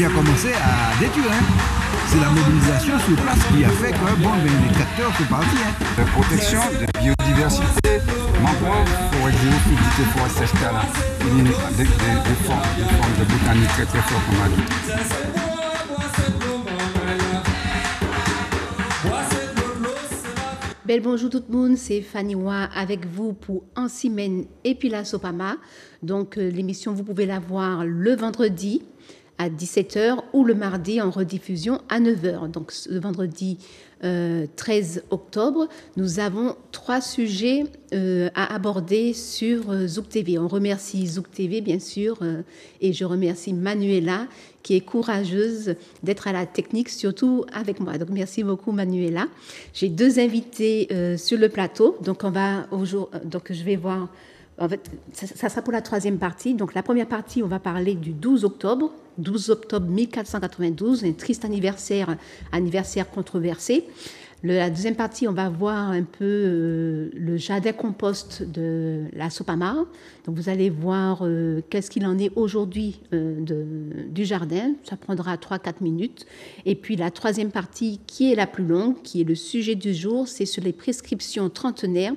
a commencé à détruire. Hein. C'est la mobilisation sur place qui a fait que bon, les tracteurs sont partis. Hein. La protection de biodiversité, mangrove, forêt géophysique, forêt sèche là, des formes de botanique très très fortes qu'on a dit. Bel bonjour tout le monde, c'est Fanny Wa avec vous pour En Semaine et puis la Sopama. Donc l'émission, vous pouvez la voir le vendredi à 17h ou le mardi en rediffusion à 9h. Donc le vendredi 13 octobre, nous avons 3 sujets à aborder sur Zouk TV. On remercie Zouk TV bien sûr et je remercie Manuela qui est courageuse d'être à la technique, surtout avec moi. Donc merci beaucoup Manuela. J'ai 2 invités sur le plateau, donc je vais voir. En fait, ça sera pour la 3e partie. Donc, la première partie, on va parler du 12 octobre 1492, un triste anniversaire controversé. La 2e partie, on va voir un peu le jardin compost de la Sopama. Donc, vous allez voir qu'est-ce qu'il en est aujourd'hui du jardin. Ça prendra 3-4 minutes. Et puis, la 3e partie, qui est la plus longue, qui est le sujet du jour, c'est sur les prescriptions trentenaires.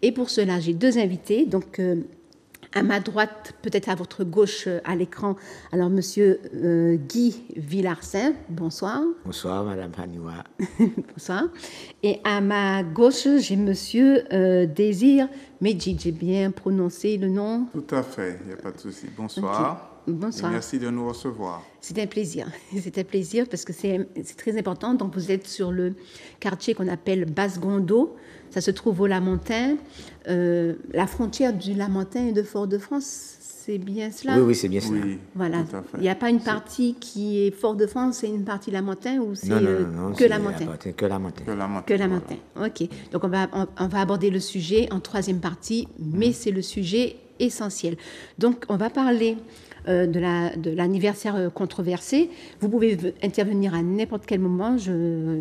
Et pour cela, j'ai 2 invités. Donc, à ma droite, peut-être à votre gauche à l'écran, alors Monsieur Guy Villarcin, bonsoir. Bonsoir, Madame Faniwa. Bonsoir. Et à ma gauche, j'ai Monsieur Désir Medjid. J'ai bien prononcé le nom? Tout à fait, il n'y a pas de souci. Bonsoir. Okay. Bonsoir. Et merci de nous recevoir. C'est un plaisir. C'est un plaisir parce que c'est très important. Donc, vous êtes sur le quartier qu'on appelle Basse-Gondo. Ça se trouve au Lamentin. La frontière du Lamentin et de Fort-de-France, c'est bien cela? Oui, c'est bien cela. Oui, voilà. Il n'y a pas une partie qui est Fort-de-France et une partie Lamentin ou c'est non, que Lamentin? Que Lamentin. Que Lamentin. Voilà. OK. Donc, on va aborder le sujet en 3e partie, mais c'est le sujet essentiel. Donc, on va parler de l'anniversaire controversé. Vous pouvez intervenir à n'importe quel moment,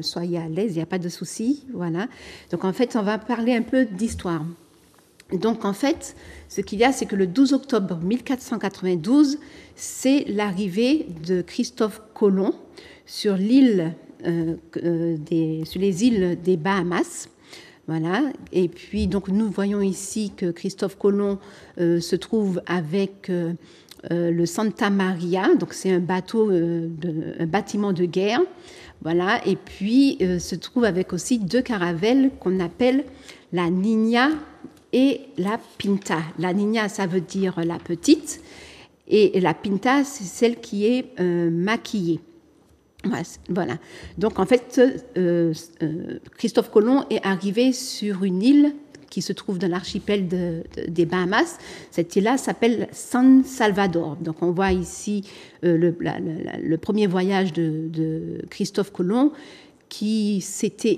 soyez à l'aise, il n'y a pas de souci. Voilà. Donc, en fait, on va parler un peu d'histoire. Donc, en fait, ce qu'il y a, c'est que le 12 octobre 1492, c'est l'arrivée de Christophe Colomb sur les îles des Bahamas. Voilà. Et puis, donc, nous voyons ici que Christophe Colomb se trouve avec le Santa Maria. Donc, c'est un bâtiment de guerre. Voilà. Et puis, se trouve avec aussi 2 caravelles qu'on appelle la Niña et la Pinta. La Niña, ça veut dire la petite. Et la Pinta, c'est celle qui est maquillée. Voilà. Donc, en fait, Christophe Colomb est arrivé sur une île qui se trouve dans l'archipel des Bahamas. Cette île-là s'appelle San Salvador. Donc, on voit ici le premier voyage de Christophe Colomb qui s'était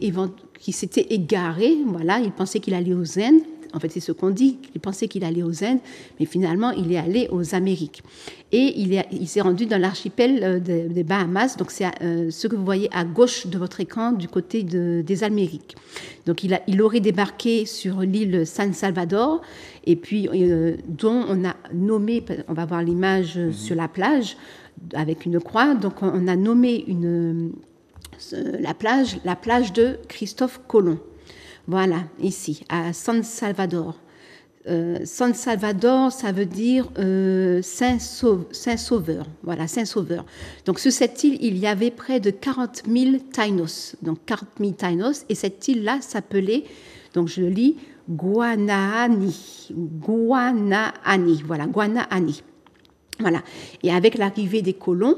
égaré. Voilà, il pensait qu'il allait aux Indes. En fait, c'est ce qu'on dit, il pensait qu'il allait aux Indes, mais finalement, il est allé aux Amériques. Et il s'est rendu dans l'archipel des Bahamas, donc c'est ce que vous voyez à gauche de votre écran, du côté des Amériques. Donc, il aurait débarqué sur l'île San Salvador, et puis, dont on a nommé, on va voir l'image sur la plage, avec une croix, donc on a nommé la plage de Christophe Colomb. Voilà, ici, à San Salvador. San Salvador, ça veut dire Saint-Sauveur. Voilà, Saint-Sauveur. Donc, sur cette île, il y avait près de 40 000 Taínos. Donc, 40 000 Taínos. Et cette île-là s'appelait, donc je le lis, Guanaani. Guanaani. Voilà, Guanaani. Voilà. Et avec l'arrivée des colons,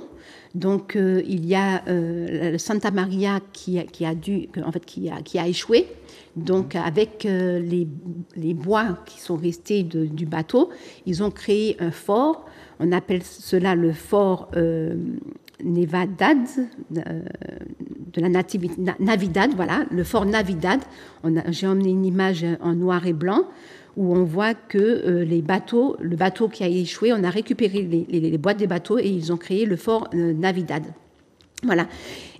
donc il y a le Santa Maria qui a échoué. Donc avec les bois qui sont restés du bateau, ils ont créé un fort. On appelle cela le fort Navidad, de la Navidad, voilà, le fort Navidad. J'ai emmené une image en noir et blanc où on voit que le bateau qui a échoué, on a récupéré les boîtes des bateaux et ils ont créé le fort Navidad. Voilà.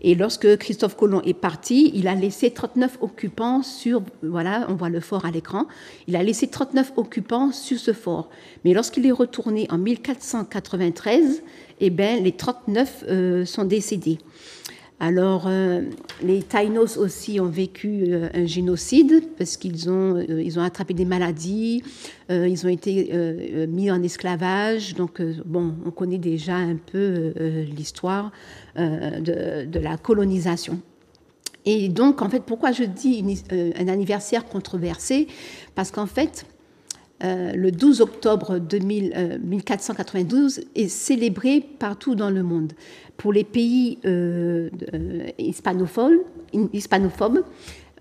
Et lorsque Christophe Colomb est parti, il a laissé 39 occupants sur, voilà, on voit le fort à l'écran, il a laissé 39 occupants sur ce fort. Mais lorsqu'il est retourné en 1493, eh ben, les 39 sont décédés. Alors, les Taïnos aussi ont vécu un génocide parce qu'ils ont attrapé des maladies, ils ont été mis en esclavage. Donc, bon, on connaît déjà un peu l'histoire de la colonisation. Et donc, en fait, pourquoi je dis un anniversaire controversé? Parce qu'en fait, le 12 octobre 1492 est célébré partout dans le monde. Pour les pays hispanophobes,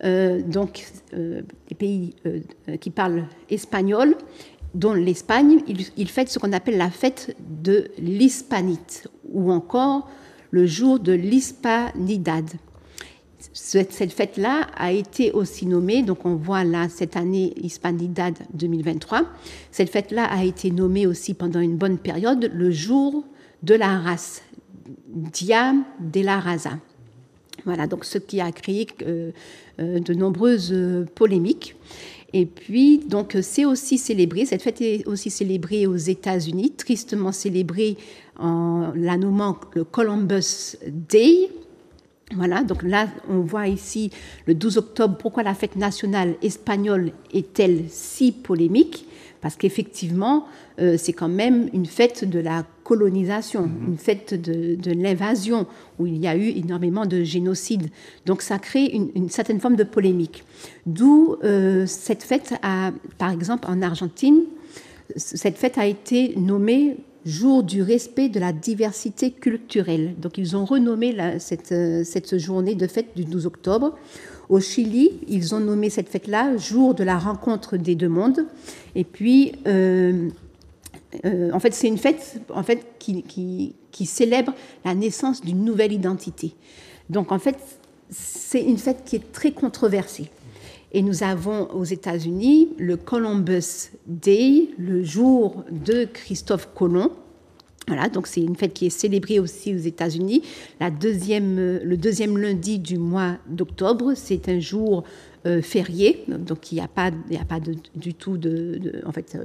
donc les pays qui parlent espagnol, dont l'Espagne, ils fêtent ce qu'on appelle la fête de l'Hispanite, ou encore le jour de l'Hispanidad. Cette fête-là a été aussi nommée, donc on voit là cette année Hispanidad 2023, cette fête-là a été nommée aussi pendant une bonne période le jour de la race, Dia de la Raza. Voilà, donc ce qui a créé de nombreuses polémiques. Et puis, donc, c'est aussi célébré, cette fête est aussi célébrée aux États-Unis, tristement célébrée en la nommant le Columbus Day. Voilà, donc là, on voit ici le 12 octobre, pourquoi la fête nationale espagnole est-elle si polémique? Parce qu'effectivement, c'est quand même une fête de la colonisation, une fête de l'invasion, où il y a eu énormément de génocide. Donc ça crée une certaine forme de polémique. D'où cette fête, par exemple en Argentine, cette fête a été nommée jour du respect de la diversité culturelle. Donc ils ont renommé cette journée de fête du 12 octobre. Au Chili, ils ont nommé cette fête-là jour de la rencontre des deux mondes. Et puis, en fait, c'est une fête qui célèbre la naissance d'une nouvelle identité. Donc, en fait, c'est une fête qui est très controversée. Et nous avons aux États-Unis le Columbus Day, le jour de Christophe Colomb. Voilà, donc c'est une fête qui est célébrée aussi aux États-Unis. Le deuxième lundi du mois d'octobre, c'est un jour férié, donc il n'y a pas du tout en fait,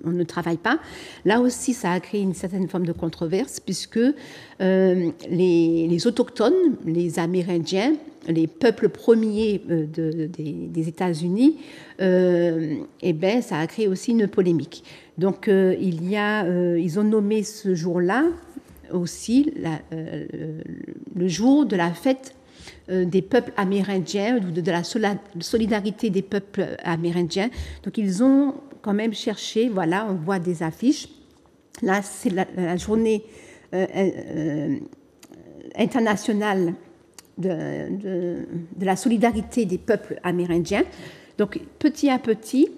on ne travaille pas. Là aussi, ça a créé une certaine forme de controverse puisque les autochtones, les Amérindiens, les peuples premiers des États-Unis, eh ben, ça a créé aussi une polémique. Donc, ils ont nommé ce jour-là aussi le jour de la fête des peuples amérindiens, de la solidarité des peuples amérindiens. Donc, ils ont quand même cherché, voilà, on voit des affiches. Là, c'est la journée internationale de la solidarité des peuples amérindiens. Donc, petit à petit,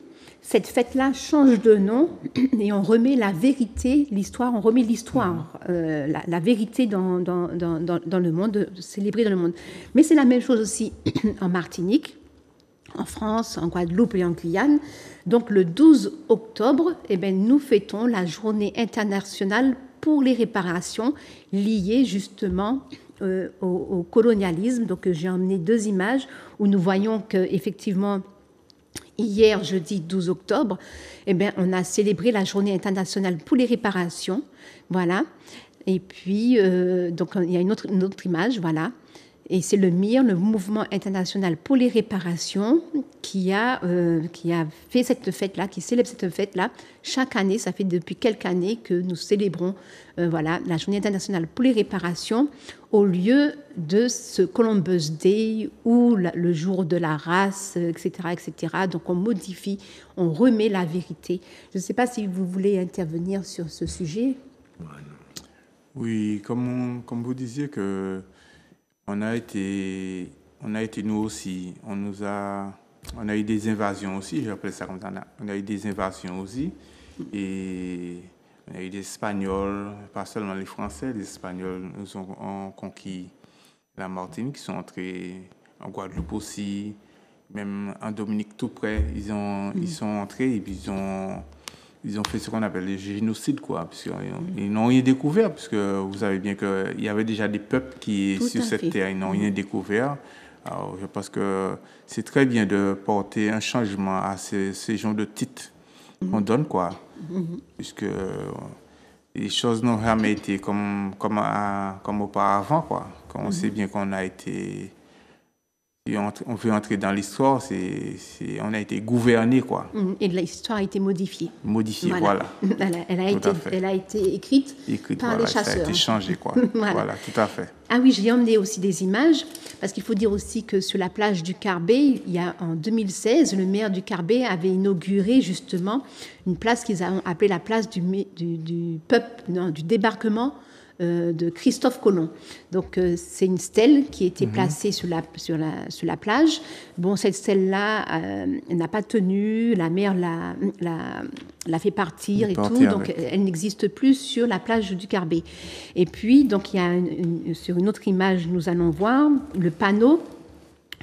cette fête-là change de nom et on remet la vérité, l'histoire, on remet l'histoire, la vérité dans le monde, célébrée dans le monde. Mais c'est la même chose aussi en Martinique, en France, en Guadeloupe et en Guyane. Donc, le 12 octobre, eh bien, nous fêtons la journée internationale pour les réparations liées justement au colonialisme. Donc, j'ai emmené 2 images où nous voyons qu'effectivement, hier, jeudi 12 octobre, eh bien, on a célébré la journée internationale pour les réparations. Voilà. Et puis, donc, il y a une autre image, voilà. Et c'est le MIR, le Mouvement international pour les réparations, qui a fait cette fête-là, qui célèbre cette fête-là. Chaque année, ça fait depuis quelques années que nous célébrons voilà, la Journée internationale pour les réparations au lieu de ce Columbus Day ou le jour de la race, etc., etc. Donc, on modifie, on remet la vérité. Je ne sais pas si vous voulez intervenir sur ce sujet. Oui, comme vous disiez que on a été nous aussi, on a eu des invasions aussi, j'appelle ça comme ça, on a eu des invasions aussi, et on a eu des Espagnols, pas seulement les Français, les Espagnols nous ont conquis la Martinique, ils sont entrés en Guadeloupe aussi, même en Dominique tout près, ils sont entrés et puis ils ont ils ont fait ce qu'on appelle le génocide, quoi, puisqu'ils n'ont rien découvert, puisque vous savez bien qu'il y avait déjà des peuples qui, sur cette terre, ils n'ont rien découvert. Alors, je pense que c'est très bien de porter un changement à ces genres de titres qu'on donne, quoi, puisque les choses n'ont jamais été comme auparavant, quoi. Quand on sait bien qu'on a été... Si on veut entrer dans l'histoire, on a été gouverné, quoi. Et l'histoire a été modifiée. Modifiée, voilà. Elle a été écrite par les chasseurs. Ça a été changé, quoi. Voilà, tout à fait. Ah oui, j'ai emmené aussi des images, parce qu'il faut dire aussi que sur la plage du Carbet, en 2016, le maire du Carbet avait inauguré justement une place qu'ils ont appelée la place du débarquement de Christophe Colomb. Donc c'est une stèle qui était placée sur la plage. Bon, cette stèle-là n'a pas tenu, la mer l'a fait partir et tout, donc elle n'existe plus sur la plage du Carbet. Et puis, donc il y a sur une autre image, nous allons voir le panneau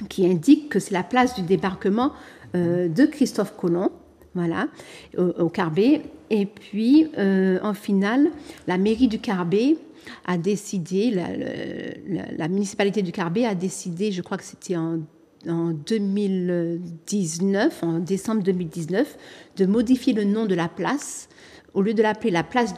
qui indique que c'est la place du débarquement de Christophe Colomb. Voilà, au Carbet. Et puis, en finale, la mairie du Carbet a décidé, la municipalité du Carbet a décidé, je crois que c'était en 2019, en décembre 2019, de modifier le nom de la place. Au lieu de l'appeler la place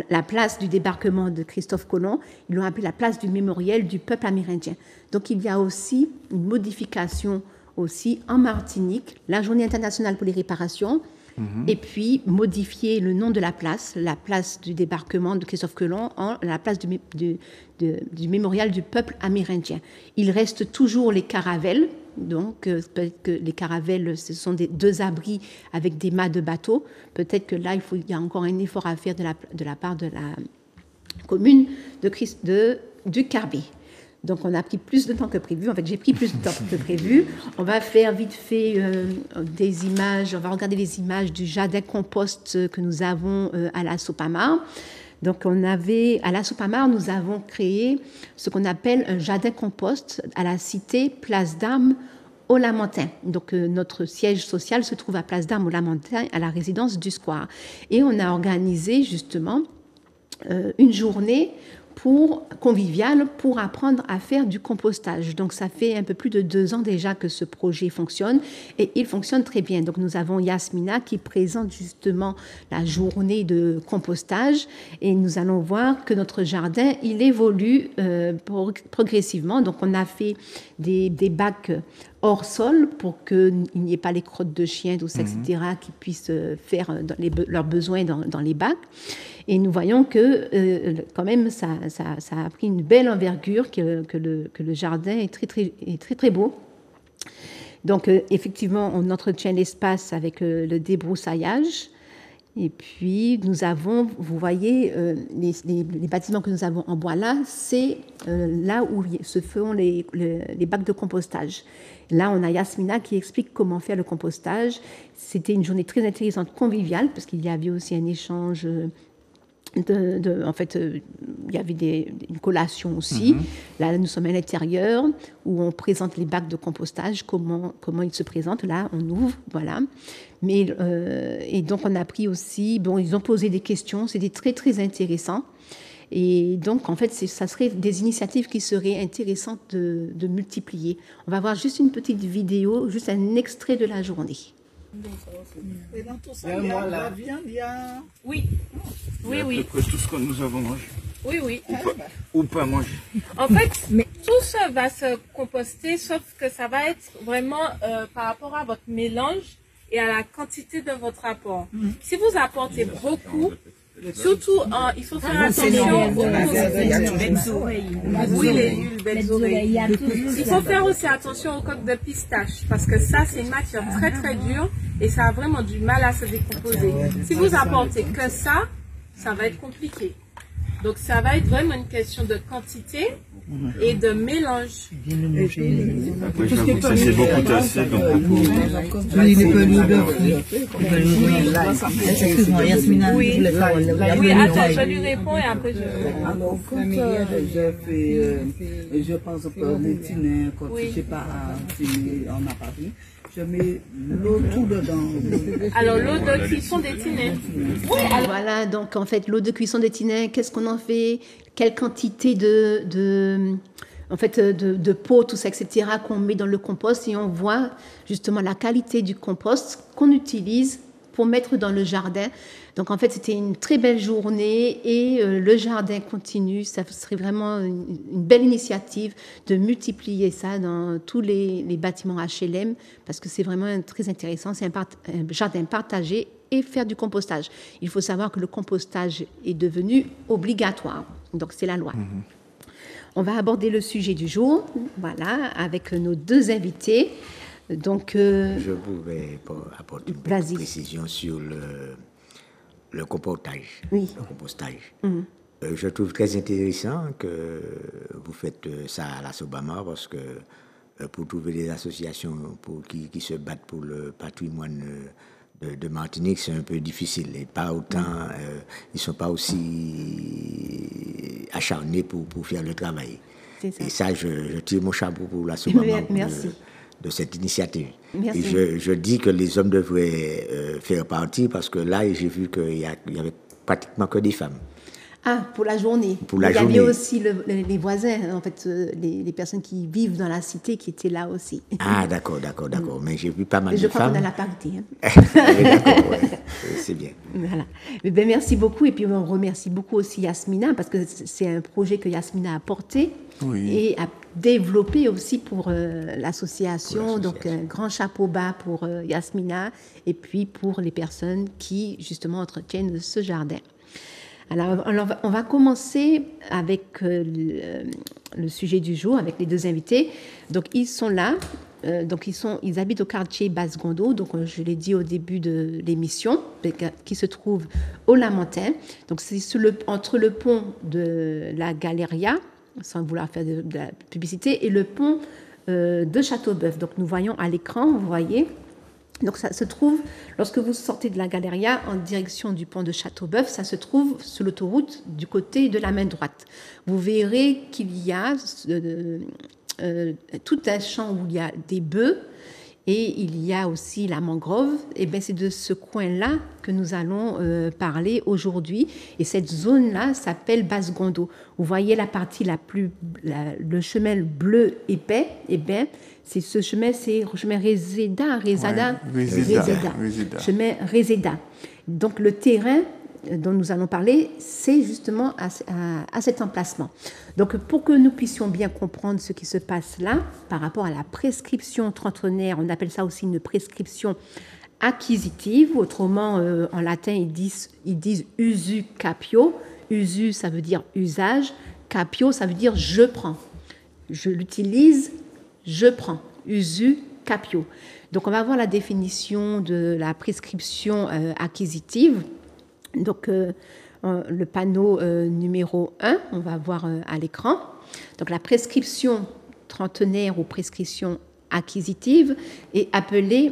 la place du débarquement de Christophe Colomb, ils l'ont appelé la place du mémorial du peuple amérindien. Donc il y a aussi une modification aussi en Martinique, la Journée internationale pour les réparations, et puis modifier le nom de la place du débarquement de Christophe Colomb, en la place du mémorial du peuple amérindien. Il reste toujours les caravelles, donc peut-être que les caravelles, ce sont deux abris avec des mâts de bateau. Peut-être que là, il y a encore un effort à faire de la part de la commune du Carbet. Donc, on a pris plus de temps que prévu. En fait, j'ai pris plus de temps que prévu. On va faire vite fait des images. On va regarder les images du jardin compost que nous avons à la Sopamar. Donc, à la Sopamar, nous avons créé ce qu'on appelle un jardin compost à la cité Place d'Armes au Lamentin. Donc, notre siège social se trouve à Place d'Armes au Lamentin, à la résidence du Square. Et on a organisé justement une journée convivial pour apprendre à faire du compostage. Donc, ça fait un peu plus de 2 ans déjà que ce projet fonctionne et il fonctionne très bien. Donc, nous avons Yasmina qui présente justement la journée de compostage et nous allons voir que notre jardin, il évolue progressivement. Donc, on a fait des bacs hors sol pour qu'il n'y ait pas les crottes de chiens, tout ça, etc., qui puissent faire leurs besoins dans les bacs. Et nous voyons que quand même, ça a pris une belle envergure, que le jardin est très, très beau. Donc, effectivement, on entretient l'espace avec le débroussaillage. Et puis, nous avons, vous voyez, les bâtiments que nous avons en bois là, c'est là où se feront les bacs de compostage. Là, on a Yasmina qui explique comment faire le compostage. C'était une journée très intéressante, conviviale, parce qu'il y avait aussi un échange. En fait, il y avait une collation aussi. Là, nous sommes à l'intérieur où on présente les bacs de compostage, comment ils se présentent. Là, on ouvre, voilà. Et donc, on a pris aussi... Bon, ils ont posé des questions, c'était très, très intéressant. Et donc, en fait, ça serait des initiatives qui seraient intéressantes de multiplier. On va voir juste une petite vidéo, juste un extrait de la journée. Et dans tout ça, il y a la viande, il y a... Oui. Oui. Tout ce que nous avons mangé. Oui. Ou pas mangé. En fait, tout ça va se composter, sauf que ça va être vraiment par rapport à votre mélange et à la quantité de votre apport. Si vous apportez beaucoup, surtout, il faut faire attention aux oui, les huiles, belles oreilles. Il faut faire aussi attention aux coques de pistache, parce que ça, c'est une matière très très dure et ça a vraiment du mal à se décomposer. Si vous apportez que ça va être compliqué. Donc, ça va être vraiment une question de quantité et de mélange. Oui, j'avoue que ça c'est beaucoup tassé, donc beaucoup. Oui, les peluches de fruits. Excuse-moi, Yasmina. Oui, attends, je lui réponds et après je... Alors, quand j'ai fait, je pense, pour les tiner, quand je ne sais pas, en Paris, Je mets l'eau tout dedans. Alors, l'eau de cuisson des tinets. Voilà, donc en fait, l'eau de cuisson des tinets, qu'est-ce qu'on en fait? Quelle quantité de pot, tout ça, etc., qu'on met dans le compost, et on voit justement la qualité du compost qu'on utilise pour mettre dans le jardin. Donc en fait, c'était une très belle journée et le jardin continue. Ça serait vraiment une belle initiative de multiplier ça dans tous les bâtiments HLM parce que c'est vraiment très intéressant. C'est un jardin partagé et faire du compostage. Il faut savoir que le compostage est devenu obligatoire. Donc c'est la loi. On va aborder le sujet du jour, voilà, avec nos deux invités. Donc, je pouvais apporter une petite précision sur le compostage. Oui. Le compostage. Je trouve très intéressant que vous faites ça à la Sobama parce que pour trouver des associations qui se battent pour le patrimoine de Martinique, c'est un peu difficile. Et pas autant, ils ne sont pas aussi acharnés pour faire le travail. Ça. Et ça, je tire mon chapeau pour la Sobama. Merci. De cette initiative. Merci. Et je dis que les hommes devraient faire partie parce que là, j'ai vu qu'il y avait pratiquement que des femmes. Ah, pour la journée. Pour la journée. Il y avait aussi les voisins, en fait, les personnes qui vivent dans la cité qui étaient là aussi. Ah, d'accord. Mais j'ai vu pas mal de femmes. Je crois qu'on a la parité. D'accord, ouais. C'est bien. Voilà. Ben, merci beaucoup. Et puis, on remercie beaucoup aussi Yasmina parce que c'est un projet que Yasmina a porté et a développé aussi pour l'association. Donc, un grand chapeau bas pour Yasmina et puis pour les personnes qui, justement, entretiennent ce jardin. Alors, on va commencer avec le sujet du jour, avec les deux invités. Donc, ils sont là. Ils habitent au quartier Basse-Gondo, donc je l'ai dit au début de l'émission, qui se trouve au Lamentin. Donc, c'est entre le pont de la Galeria, sans vouloir faire de la publicité, et le pont de Châteauboeuf. Donc, nous voyons à l'écran, vous voyez. Donc, ça se trouve, lorsque vous sortez de la Galeria en direction du pont de Châteauboeuf, ça se trouve sur l'autoroute du côté de la main droite. Vous verrez qu'il y a tout un champ où il y a des bœufs et il y a aussi la mangrove. Et bien, c'est de ce coin-là que nous allons parler aujourd'hui. Et cette zone-là s'appelle Basse-Gondo. Vous voyez la partie le chemin bleu épais. Et bien, c'est ce chemin, c'est le chemin Réséda. Chemin Réséda. Donc, le terrain dont nous allons parler, c'est justement à cet emplacement. Donc, pour que nous puissions bien comprendre ce qui se passe là, par rapport à la prescription trentenaire, on appelle ça aussi une prescription acquisitive, autrement, en latin, ils disent usu capio. Usu, ça veut dire usage. Capio, ça veut dire je prends. Je l'utilise, je prends. Usu capio. Donc, on va voir la définition de la prescription acquisitive. Donc, le panneau numéro 1, on va voir à l'écran. Donc, la prescription trentenaire ou prescription acquisitive est appelée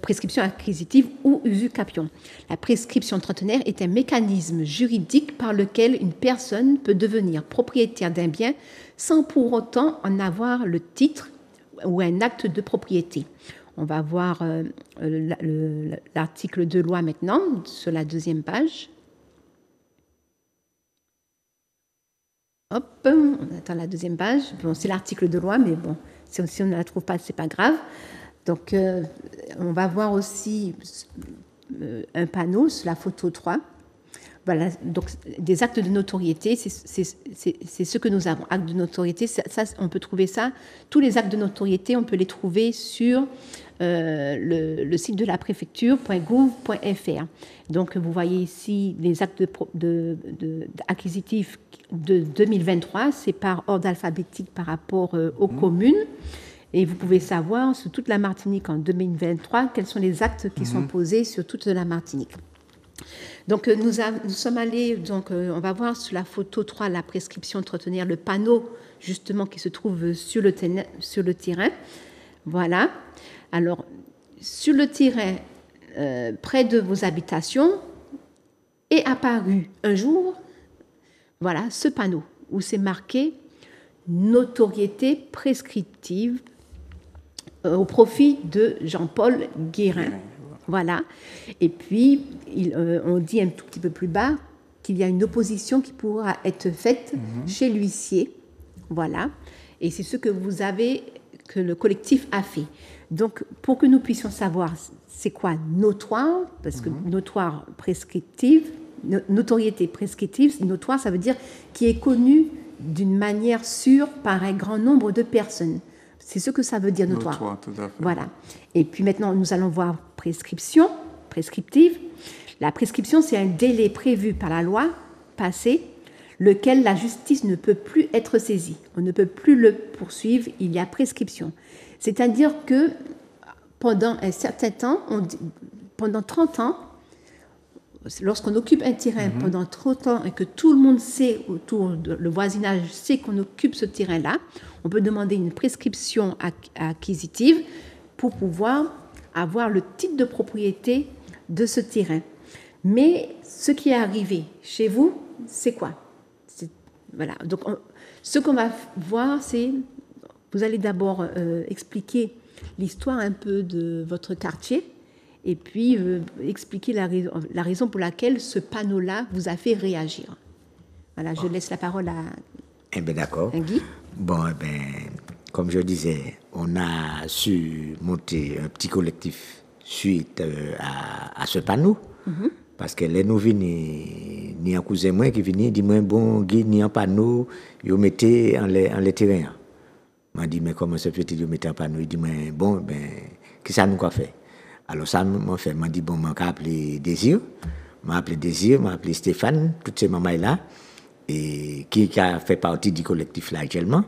prescription acquisitive ou usu capion. La prescription trentenaire est un mécanisme juridique par lequel une personne peut devenir propriétaire d'un bien sans pour autant en avoir le titre ou un acte de propriété. On va voir l'article de loi maintenant, sur la deuxième page. Hop, on attend la deuxième page. Bon, c'est l'article de loi, mais bon, si on ne la trouve pas, ce n'est pas grave. Donc, on va voir aussi un panneau sur la photo 3. Voilà, donc des actes de notoriété, c'est ce que nous avons. Actes de notoriété, ça, on peut trouver ça. Tous les actes de notoriété, on peut les trouver sur le site de la préfecture.gouv.fr. Donc, vous voyez ici les actes acquisitifs de 2023, c'est par ordre alphabétique par rapport aux communes. Et vous pouvez savoir sur toute la Martinique en 2023 quels sont les actes qui sont posés sur toute la Martinique. Donc, nous sommes allés, on va voir sur la photo 3 la prescription trentenaire, le panneau justement qui se trouve sur le terrain. Voilà. Alors, sur le terrain, près de vos habitations, est apparu un jour, voilà, ce panneau où c'est marqué notoriété prescriptive au profit de Jean-Paul Guérin. Voilà. Et puis, on dit un tout petit peu plus bas qu'il y a une opposition qui pourra être faite chez l'huissier. Voilà. Et c'est ce que que le collectif a fait. Donc, pour que nous puissions savoir c'est quoi notoire, parce que notoire prescriptive, notoriété prescriptive, notoire, ça veut dire qui est connu d'une manière sûre par un grand nombre de personnes. C'est ce que ça veut dire notoire. Notoire, tout à fait. Voilà. Et puis maintenant, nous allons voir prescription, prescriptive. La prescription, c'est un délai prévu par la loi passée, lequel la justice ne peut plus être saisie. On ne peut plus le poursuivre, il y a prescription. C'est-à-dire que pendant un certain temps, pendant 30 ans, lorsqu'on occupe un terrain pendant 30 ans et que tout le monde sait le voisinage sait qu'on occupe ce terrain-là, on peut demander une prescription acquisitive pour pouvoir avoir le titre de propriété de ce terrain. Mais ce qui est arrivé chez vous, c'est quoi? Voilà. Donc, ce qu'on va voir, c'est... Vous allez d'abord expliquer l'histoire un peu de votre quartier et puis expliquer la raison pour laquelle ce panneau-là vous a fait réagir. Voilà, je laisse la parole à d'accord. Guy. Bon, comme je disais, on a su monter un petit collectif suite à ce panneau. Parce que les nous venus, ni un cousin moi qui venait, dit moi bon Guy ni un panneau, ils mettaient en les terrains. M'a dit mais comment ça fait-il ils mettaient un panneau? Il dit mais bon qu'est-ce que ça nous a fait? Alors ça m'a fait, m'a dit bon m'a appelé Désir, m'a appelé Stéphane, toutes ces mamans là et qui a fait partie du collectif là actuellement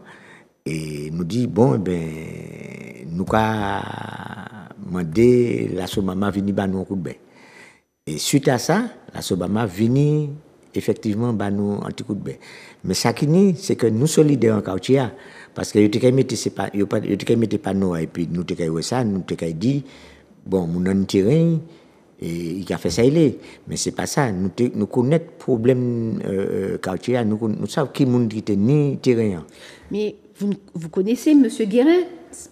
et nous dit bon nous a demandé la maman venir ba nous un coup de bain. Et suite à ça, la Sobama vini effectivement bah nous un petit coup de bain. Mais ça qui ni c'est que nous solidaires en quartier parce que yo te mettre pas nous et puis nous te kay ça nous te kay dit bon mon non terrain et il a fait ça il est mais c'est pas ça nous connaître problème quartier nous savons qui monde qui ni terrain. Mais vous connaissez monsieur Guérin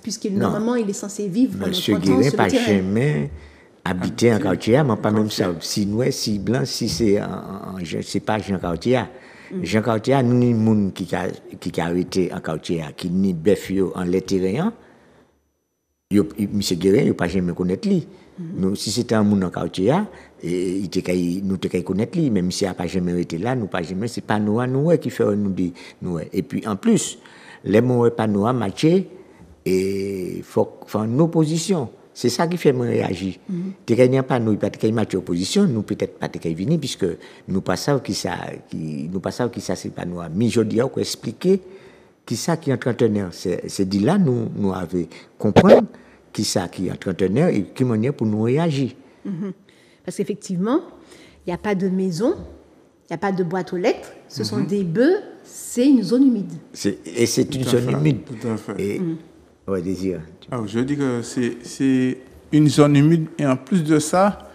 puisqu'il normalement il est censé vivre pendant 30 ans sur le terrain. Monsieur Guérin pas jamais habiter en quartier, mais pas même ça. Si noir, si blanc, si c'est pas Jean Quartier. Jean Quartier, nous ni monde qui a arrêté en quartier, qui ni bœuf en les terrains. Monsieur Guérin, il pas jamais connaître lui. Nous, si c'était un monde en quartier, nous te connaître lui. Même si il a pas jamais été là, nous pas jamais. C'est pas nous qui fait nous dire nous. Et puis en plus, les mots pas nous matché et faut faire une opposition. C'est ça qui fait me réagir. Tu n'as pas nous pas de match opposition, nous peut-être pas de venir puisque nous pas savons qui ça c'est pas nous. Mais je dis qu'on expliquer qui ça qui entreteneur. C'est dit là nous avait comprendre qui ça qui entreteneur et qui manière pour nous réagir. Parce qu'effectivement, il n'y a pas de maison, il n'y a pas de boîte aux lettres, ce sont des bœufs, c'est une zone humide. C'est une zone humide. Tout à fait. Et ouais, Désir. Alors, je dis que c'est une zone humide et en plus de ça,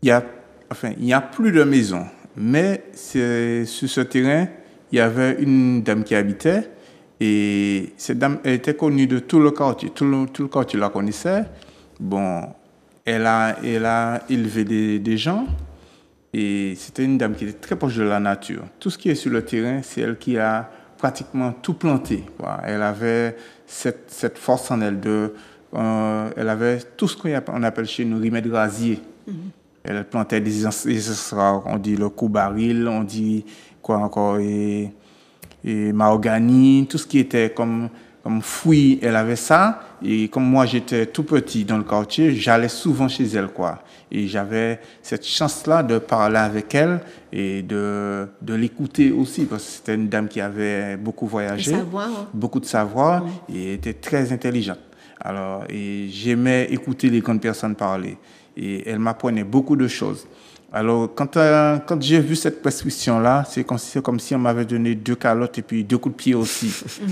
il y a plus de maisons. Mais sur ce terrain, il y avait une dame qui habitait et cette dame elle était connue de tout le quartier. Tout le quartier la connaissait. Bon, elle a élevé des gens et c'était une dame qui était très proche de la nature. Tout ce qui est sur le terrain, c'est elle qui a pratiquement tout planté. Voilà. Elle avait cette force en elle elle avait tout ce qu'on appelle chez nous remède rasier. Elle plantait des essences rares, on dit le coubaril, on dit quoi encore et mahogany, tout ce qui était comme fruits, elle avait ça. Et comme moi j'étais tout petit dans le quartier, j'allais souvent chez elle quoi. Et j'avais cette chance-là de parler avec elle et de l'écouter aussi parce que c'était une dame qui avait beaucoup voyagé, beaucoup de savoir et était très intelligente. Alors, et j'aimais écouter les grandes personnes parler et elle m'apprenait beaucoup de choses. Alors, quand j'ai vu cette prescription-là, c'est comme si on m'avait donné 2 calottes et puis 2 coups de pied aussi.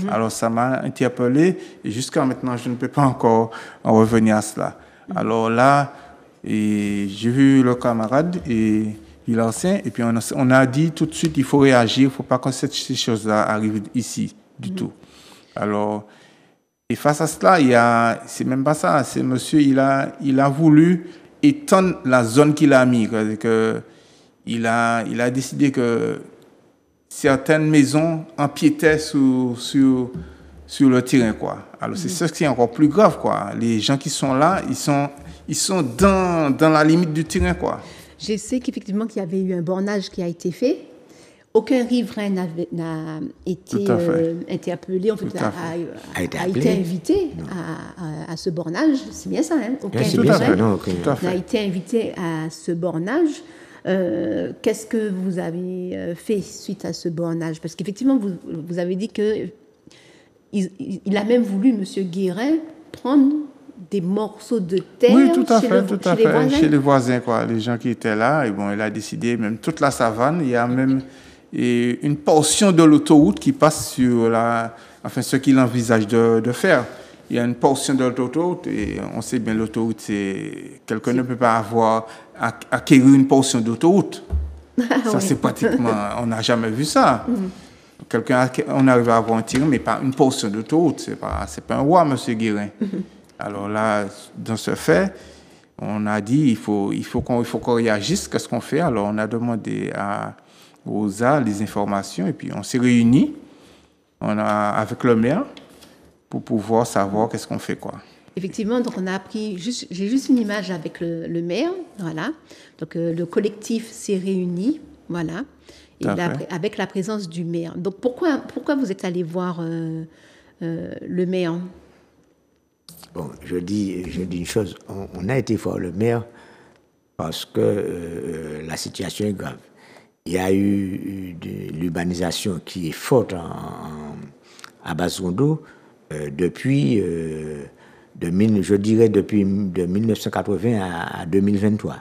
Alors, ça m'a interpellé et jusqu'à maintenant, je ne peux pas encore en revenir à cela. Alors là, et j'ai vu le camarade et il ancien et puis on a dit tout de suite il faut réagir, il ne faut pas que ces choses-là arrivent ici du tout. Alors Et face à cela, c'est même pas ça. C'est monsieur, il a voulu étendre la zone qu'il a mis. Il a décidé que certaines maisons empiétaient sur le terrain, quoi. Alors, c'est ça qui est encore plus grave, quoi. Les gens qui sont là, ils sont dans la limite du terrain, quoi. Je sais qu'effectivement, qu'il y avait eu un bornage qui a été fait. Aucun riverain n'a été interpellé, en fait, a été invité à ce bornage. C'est bien ça, hein? Aucun riverain n'a été invité à ce bornage. Qu'est-ce que vous avez fait suite à ce bornage? Parce qu'effectivement, vous avez dit que il a même voulu, M. Guérin, prendre des morceaux de terre chez les voisins, quoi. Les gens qui étaient là, et bon, il a décidé, même toute la savane, il y a même une portion de l'autoroute qui passe sur ce qu'il envisage de faire. Il y a une portion de l'autoroute, et on sait bien l'autoroute, quelqu'un ne peut pas acquérir une portion d'autoroute. Ça, c'est pratiquement, on n'a jamais vu ça. On arrive à avoir un terrain, mais pas une portion d'autoroute. C'est pas un roi, M. Guérin. Alors là, dans ce fait, on a dit il faut qu'on réagisse. Qu'est-ce qu'on fait? Alors on a demandé à OSA les informations, et puis on s'est réunis avec le maire pour pouvoir savoir qu'est-ce qu'on fait, quoi. Effectivement, donc on a appris, j'ai juste une image avec le maire, voilà. Donc le collectif s'est réuni, voilà, et avec la présence du maire. Donc pourquoi vous êtes allé voir le maire? Bon, je dis une chose, on a été voir le maire parce que la situation est grave. Il y a eu de l'urbanisation qui est forte à Basse-Rondeau depuis, de 1980 à 2023,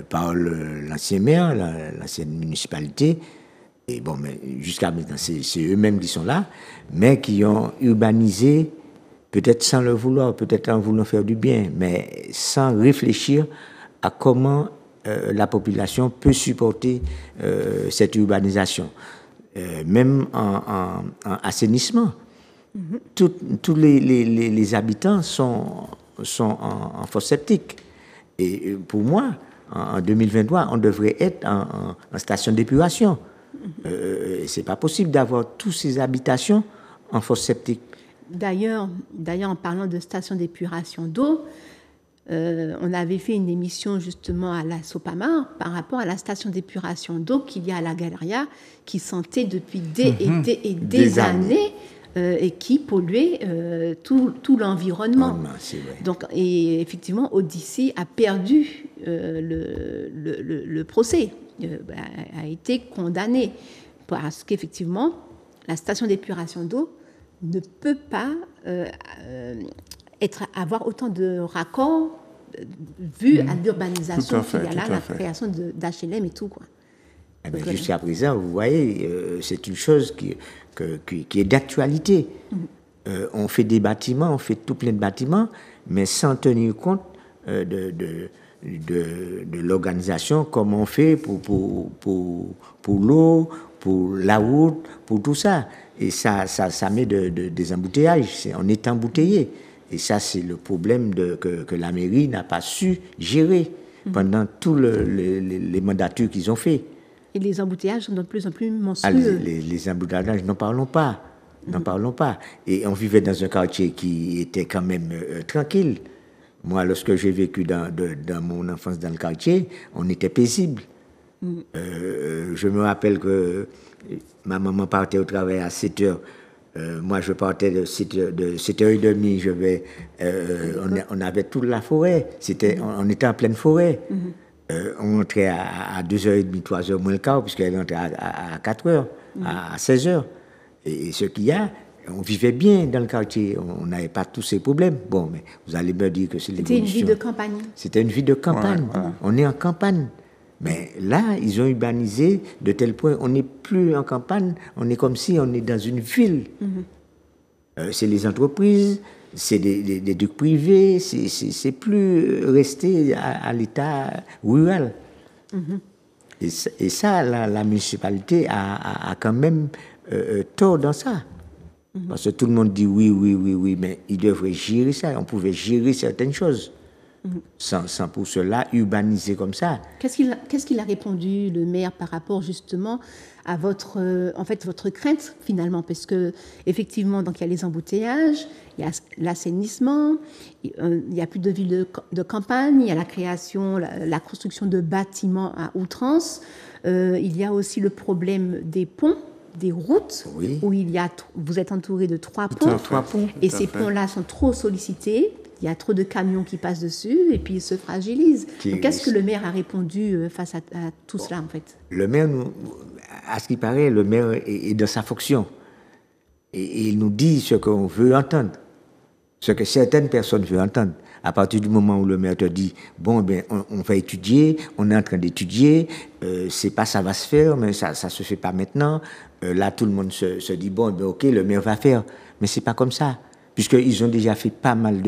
par l'ancien maire, l'ancienne municipalité. Et bon, mais jusqu'à maintenant, c'est eux-mêmes qui sont là, mais qui ont urbanisé, peut-être sans le vouloir, peut-être en voulant faire du bien, mais sans réfléchir à comment la population peut supporter cette urbanisation. Même en assainissement, tous les habitants sont en fosse septique. Et pour moi, en 2023, on devrait être en station d'épuration. C'est pas possible d'avoir toutes ces habitations en fosse septique. D'ailleurs, en parlant de station d'épuration d'eau, on avait fait une émission justement à la Sopamar par rapport à la station d'épuration d'eau qu'il y a à la Galeria, qui sentait depuis des années et qui polluait tout l'environnement. Donc, et effectivement, Odyssée a perdu le procès, a été condamné parce qu'effectivement, la station d'épuration d'eau ne peut pas avoir autant de raccords vu à l'urbanisation qu'il y a là, la création d'HLM et tout, quoi. Jusqu'à présent, vous voyez, c'est une chose qui est d'actualité. On fait des bâtiments, on fait tout plein de bâtiments, mais sans tenir compte de l'organisation, comme on fait pour l'eau, pour la route, pour tout ça. Et ça met des embouteillages. On est embouteillé. Et ça, c'est le problème que la mairie n'a pas su gérer pendant tous les mandatures qu'ils ont fait. Et les embouteillages sont de plus en plus monstrueux. Les embouteillages, n'en parlons pas. N'en parlons pas. Et on vivait dans un quartier qui était quand même tranquille. Moi, lorsque j'ai vécu dans mon enfance dans le quartier, on était paisible. Je me rappelle que ma maman partait au travail à 7 heures. Moi, je partais de 7h30. On avait toute la forêt. On était en pleine forêt. On entrait à 2h30, 3h moins le quart, puisqu'elle entrait à 4h, à 16h. Et ce qu'il y a, on vivait bien dans le quartier. On n'avait pas tous ces problèmes. Bon, mais vous allez me dire que c'est l'évolution. C'était une vie de campagne. C'était une vie de campagne. Ouais, voilà. On est en campagne. Mais là, ils ont urbanisé de tel point, on n'est plus en campagne, on est comme si on est dans une ville. C'est les entreprises, c'est des trucs privés, c'est plus resté à l'état rural. Et ça, la municipalité a quand même tort dans ça. Parce que tout le monde dit oui, mais il devrait gérer ça. On pouvait gérer certaines choses. Sans pour cela urbaniser comme ça. Qu'est-ce qu'il a répondu, le maire, par rapport justement à votre crainte finalement? Parce que effectivement, donc il y a les embouteillages, il y a l'assainissement, il y a plus de villes de campagne, il y a la création, la construction de bâtiments à outrance, il y a aussi le problème des ponts, des routes, où vous êtes entouré de 3 ponts, et ces ponts-là sont trop sollicités. Il y a trop de camions qui passent dessus et puis ils se fragilisent. Donc, qu'est-ce que le maire a répondu face à tout cela, en fait? Le maire, à ce qui paraît, le maire est dans sa fonction. Et il nous dit ce qu'on veut entendre, ce que certaines personnes veulent entendre. À partir du moment où le maire te dit, bon, on va étudier, on est en train d'étudier, c'est pas ça va se faire, mais ça se fait pas maintenant. Là, tout le monde se dit, bon, ok, le maire va faire. Mais c'est pas comme ça. Puisqu'ils ont déjà fait pas mal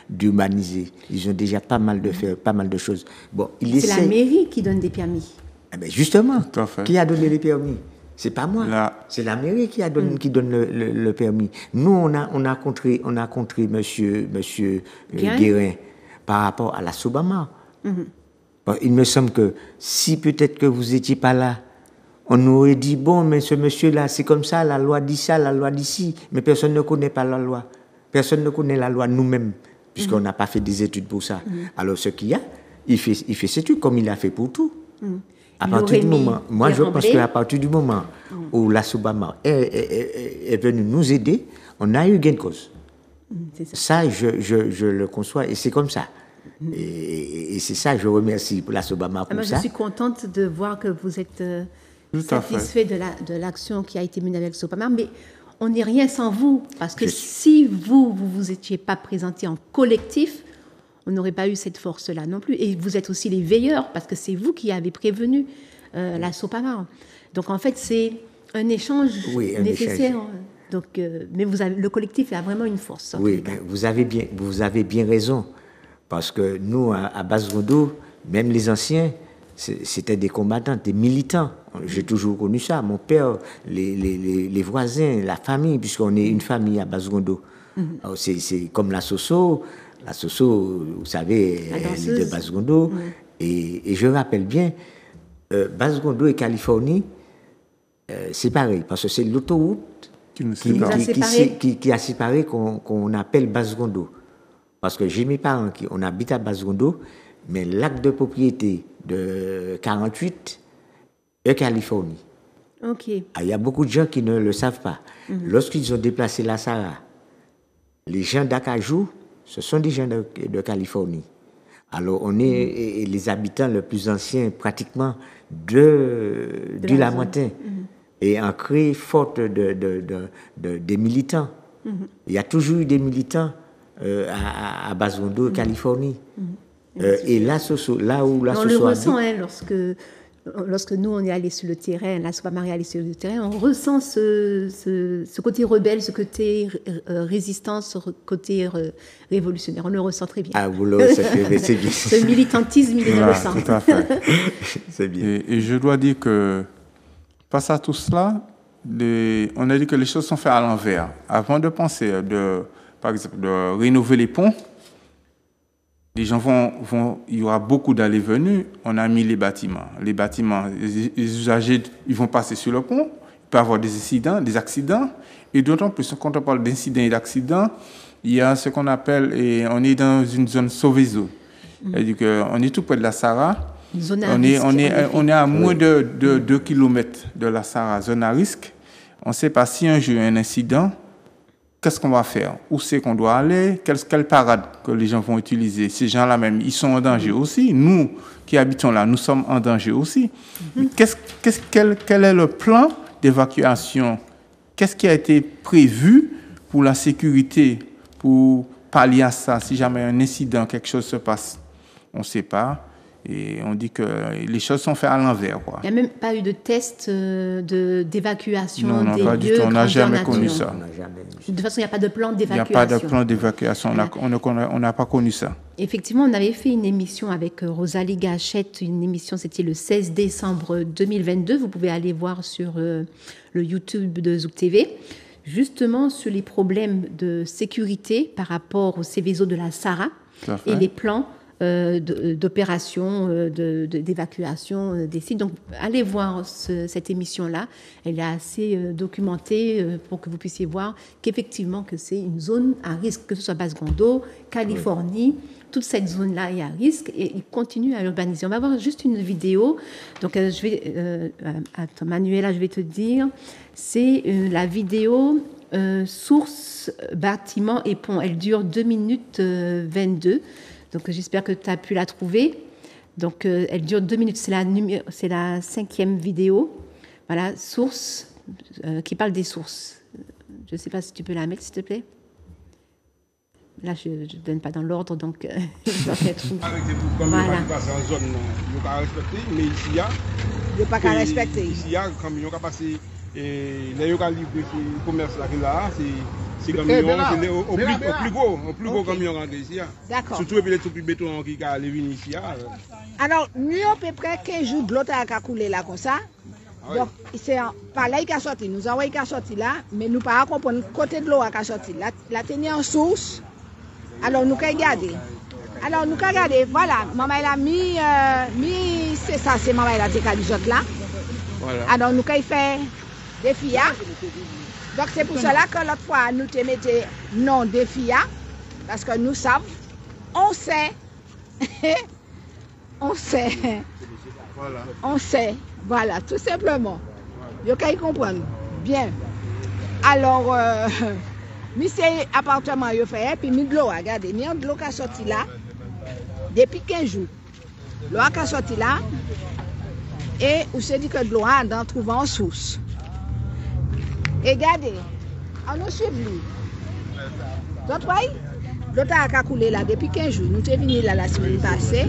d'humaniser. Ils ont déjà pas mal de choses. Bon, c'est la mairie qui donne des permis. Eh bien justement, qui a donné les permis? C'est pas moi. C'est la mairie qui donne le permis. Nous, on a contré monsieur Guérin par rapport à la Sobama. Bon, il me semble que si peut-être que vous n'étiez pas là, on aurait dit, bon, mais ce monsieur-là, c'est comme ça, la loi dit ça, la loi dit ci. Mais personne ne connaît pas la loi. Personne ne connaît la loi nous-mêmes, puisqu'on n'a pas fait des études pour ça. Alors, ce qu'il y a, il fait ses études comme il a fait pour tout. À partir du moment, moi, je pense qu'à partir du moment où la Sobama est venue nous aider, on a eu gain de cause. Ça, je le conçois, et c'est comme ça. Et c'est ça, je remercie la Sobama pour ça. Je suis contente de voir que vous êtes satisfait de l'action qui a été menée avec Sobama, mais on n'est rien sans vous, parce que si vous étiez pas présenté en collectif, on n'aurait pas eu cette force-là non plus. Et vous êtes aussi les veilleurs, parce que c'est vous qui avez prévenu la Sobama. Donc en fait, c'est un échange nécessaire. Donc, mais le collectif a vraiment une force. Oui, vous avez bien raison, parce que nous, à Basse-Rondeau, même les anciens, c'était des combattants, des militants. J'ai toujours connu ça. Mon père, les voisins, la famille, puisqu'on est une famille à Basse-Rondeau. C'est comme la Soso. La Soso, vous savez, elle est de Basse-Rondeau. Et je rappelle bien, Basse-Rondeau et Californie, c'est pareil, parce que c'est l'autoroute qui a séparé qu'on appelle Basse-Rondeau. Parce que j'ai mes parents on habite à Basse-Rondeau, mais l'acte de propriété de 48 est Californie. Il y a beaucoup de gens qui ne le savent pas. Lorsqu'ils ont déplacé la Sarah, les gens d'Acajou, ce sont des gens de Californie. Alors, on est les habitants les plus anciens, pratiquement, du Lamantin. Et ancrés forte des militants. Il y a toujours eu des militants à Basse-Rondeau, Californie. Et là où la on le ressent, lorsque nous, on est allés sur le terrain, la Sobama est allée sur le terrain, on ressent ce côté rebelle, ce côté résistance, ce côté révolutionnaire. On le ressent très bien. Ah, vous le ressentez, c'est bien. Ce militantisme, il le ressent. Tout à fait. C'est bien. Et je dois dire que, face à tout cela, on a dit que les choses sont faites à l'envers. Avant de penser, par exemple, de rénover les ponts, les gens il y aura beaucoup d'allées-venues. On a mis les bâtiments. Les bâtiments, les usagers, ils vont passer sur le pont. Il peut y avoir des accidents. Et d'autant plus, quand on parle d'incidents et d'accidents, il y a ce qu'on appelle, et on est dans une zone sauvaison. C'est-à-dire qu'on est tout près de la Sarah. On est à moins de 2 km de la Sarah, zone à risque. On ne sait pas si un jour il y a un incident, qu'est-ce qu'on va faire? Où c'est qu'on doit aller? Quelle parade que les gens vont utiliser? Ces gens-là même, ils sont en danger aussi. Nous qui habitons là, nous sommes en danger aussi. Quel est le plan d'évacuation? Qu'est-ce qui a été prévu pour la sécurité, pour pallier à ça? Si jamais un incident, quelque chose se passe, on ne sait pas. Et on dit que les choses sont faites à l'envers. Il n'y a même pas eu de test d'évacuation non, des pas lieux. Du tout. On n'a jamais connu ça. De toute façon, il n'y a pas de plan d'évacuation. Il n'y a pas de plan d'évacuation. On n'a pas connu ça. Effectivement, on avait fait une émission avec Rosalie Gachette. Une émission, c'était le 16 décembre 2022. Vous pouvez aller voir sur le YouTube de Zouk TV. justement sur les problèmes de sécurité par rapport au Céveso de la Sarah et les plans d'opération, d'évacuation des sites. Donc, allez voir cette émission-là. Elle est assez documentée pour que vous puissiez voir qu'effectivement, que c'est une zone à risque, que ce soit Basse-Gondo, Californie, toute cette zone-là est à risque et il continue à urbaniser. On va voir juste une vidéo. Donc, je vais, attends, Manuela, je vais te dire, c'est la vidéo source, bâtiment et pont. Elle dure 2 minutes 22. Donc, j'espère que tu as pu la trouver. Donc, elle dure 2 minutes. C'est la 5e vidéo. Voilà, source, qui parle des sources. Je ne sais pas si tu peux la mettre, s'il te plaît. Là, je ne donne pas dans l'ordre, donc je dois être où. Voilà. Il n'y a pas respecté, mais ici, il y a. Il n'y a pas qu'à respecter. Ici, il y a, quand il y a passé, les livré le commerce là, c'est comme au plus gros camion rentré ici. D'accord. Surtout les tout petits bétons qui allaient venir ici. Alors, nous, à peu près 15 jours de l'eau a coulé là comme ça. Donc, c'est par là qu'il a sorti. Nous avons sorti là, mais nous ne pouvons pas comprendre côté de l'eau a sorti. La tenir en source. Alors, nous avons regardé. Alors, nous avons regardé. Voilà, maman elle a mis c'est ça, c'est maman elle a dit là. Voilà. Alors, nous avons fait des filles. Donc, c'est pour cela que l'autre fois, nous te mettons non des filles. Parce que nous savons, on sait. On sait. Voilà. On sait. Voilà, tout simplement. Vous pouvez comprendre. Bien. Alors, monsieur appartement, il fait, puis mis de l'eau, regardez, mis de l'eau qui a sorti là, depuis 15 jours. L'eau qui a sorti là, et on s'est dit que de l'eau a dans trouver en source. Et regardez, on nous suit lui. Donc, voyez, l'eau a coulé là depuis 15 jours. Nous sommes venus là la semaine passée.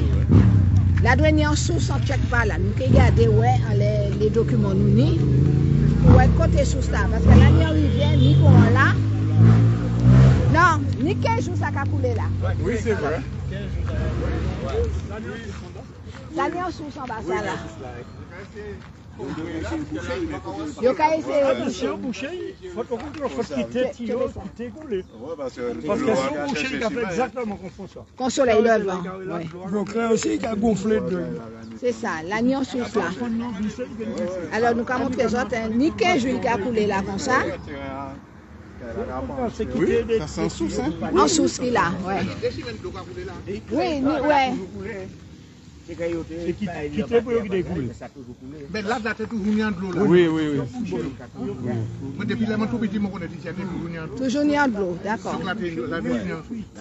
La douane en source, on ne check pas là. Nous regardons ouais, les documents nous ni pour être côté source là. Parce que là, il y a un rivière, ni pour là. Non, ni 15 jours ça a coulé là. Oui, c'est vrai. Là, il y a un source en bas ça là. Il y a boucher, il faut quitter le coulé. Parce que son boucher, il a fait exactement comme ça. Quand le soleil lève. Donc là aussi, il a gonflé de. C'est ça, l'agneau source là. Alors nous avons montré les autres, ni 15 jours qui a coulé là comme ça. Oui, ça c'est en source, hein? En source qu'il a, ouais. Oui, ouais. C'est quitter pour qu'il découle. Mais là, c'est toujours mis en de l'eau là. Oui. Mais depuis là, tout petit, je connais qu'il y a toujours mis en de l'eau. Toujours mis en de l'eau, d'accord.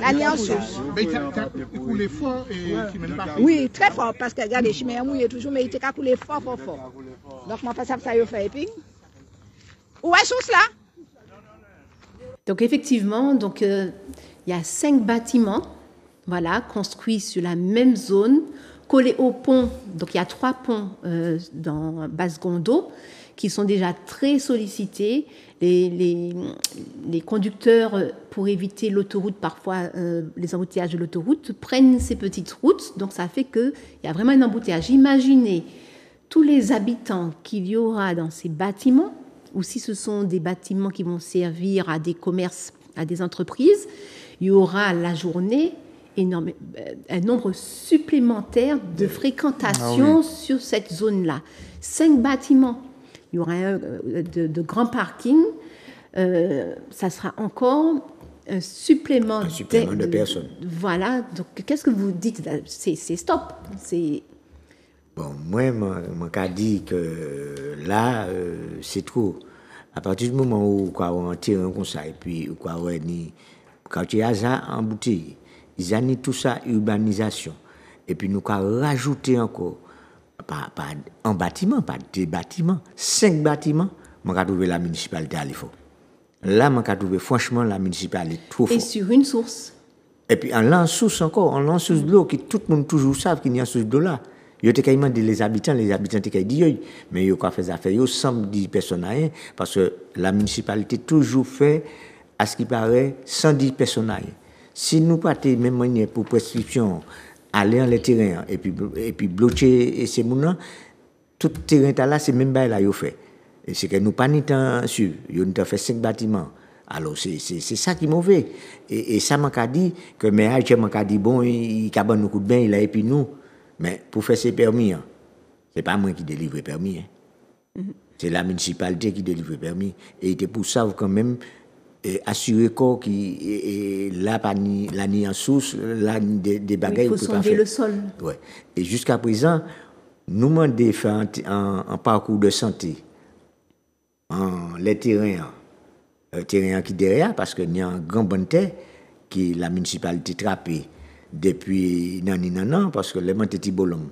L'agneau en source. Mais il coule fort et qui mène pas. Oui, très fort, parce que regardez, je mets mouillé toujours, mais il était coulé fort. Donc, moi, pas ça, il fait éping. Où est source là? Donc, effectivement, il y a 5 bâtiments, voilà, construits sur la même zone, collés au pont. Donc, il y a 3 ponts dans Basse-Gondo qui sont déjà très sollicités. Les conducteurs, pour éviter l'autoroute, parfois les embouteillages de l'autoroute, prennent ces petites routes. Donc, ça fait qu'il y a vraiment un embouteillage. Imaginez tous les habitants qu'il y aura dans ces bâtiments, ou si ce sont des bâtiments qui vont servir à des commerces, à des entreprises, il y aura la journée un nombre supplémentaire de fréquentation sur cette zone-là. 5 bâtiments. Il y aura de grands parkings. Ça sera encore un supplément de personnes. Voilà. Donc, qu'est-ce que vous dites? C'est stop. Bon, moi, je dis que là, c'est trop. À partir du moment où on tire un conseil, et puis quand tu as ça en bouteille, ils ont tout ça, urbanisation. Et puis nous avons rajouté encore, pas un bâtiment, pas 2 bâtiments, 5 bâtiments, je vais trouver la municipalité à l'effort. Là, je vais trouver franchement la municipalité trop fort. Et sur une source. Et puis en source encore, en source de l'eau, qui tout le monde toujours savent qu'il y a une source d'eau là. Il y a carrément les habitants qui disent, mais il y a fait des affaires, sans dire personne rien, parce que la municipalité toujours fait, à ce qui paraît, 110 personnes. Si nous partons même manière pour prescription, aller dans les terrains et puis bloquer ces moulins, tout terrain là, c'est même là il fait. Et c'est que nous pas ni temps suivre. Nous avons fait 5 bâtiments. Alors, c'est ça qui est mauvais. Et ça m'a dit que mes agents m'a dit, bon, il a bon nous coup de bain, il a et puis nous. Mais pour faire ses permis, c'est pas moi qui délivre les permis. C'est la municipalité qui délivre les permis. Et c'est pour ça quand même assurer qu'il là pas ni la ni en source, là des bagages. Il faut sonder le sol. Ouais. Et jusqu'à présent, nous demandons faire un parcours de santé. Les terrains qui derrière, parce qu'il y a un grand bon terre qui la municipalité trappé depuis nan, parce que les montés bolom.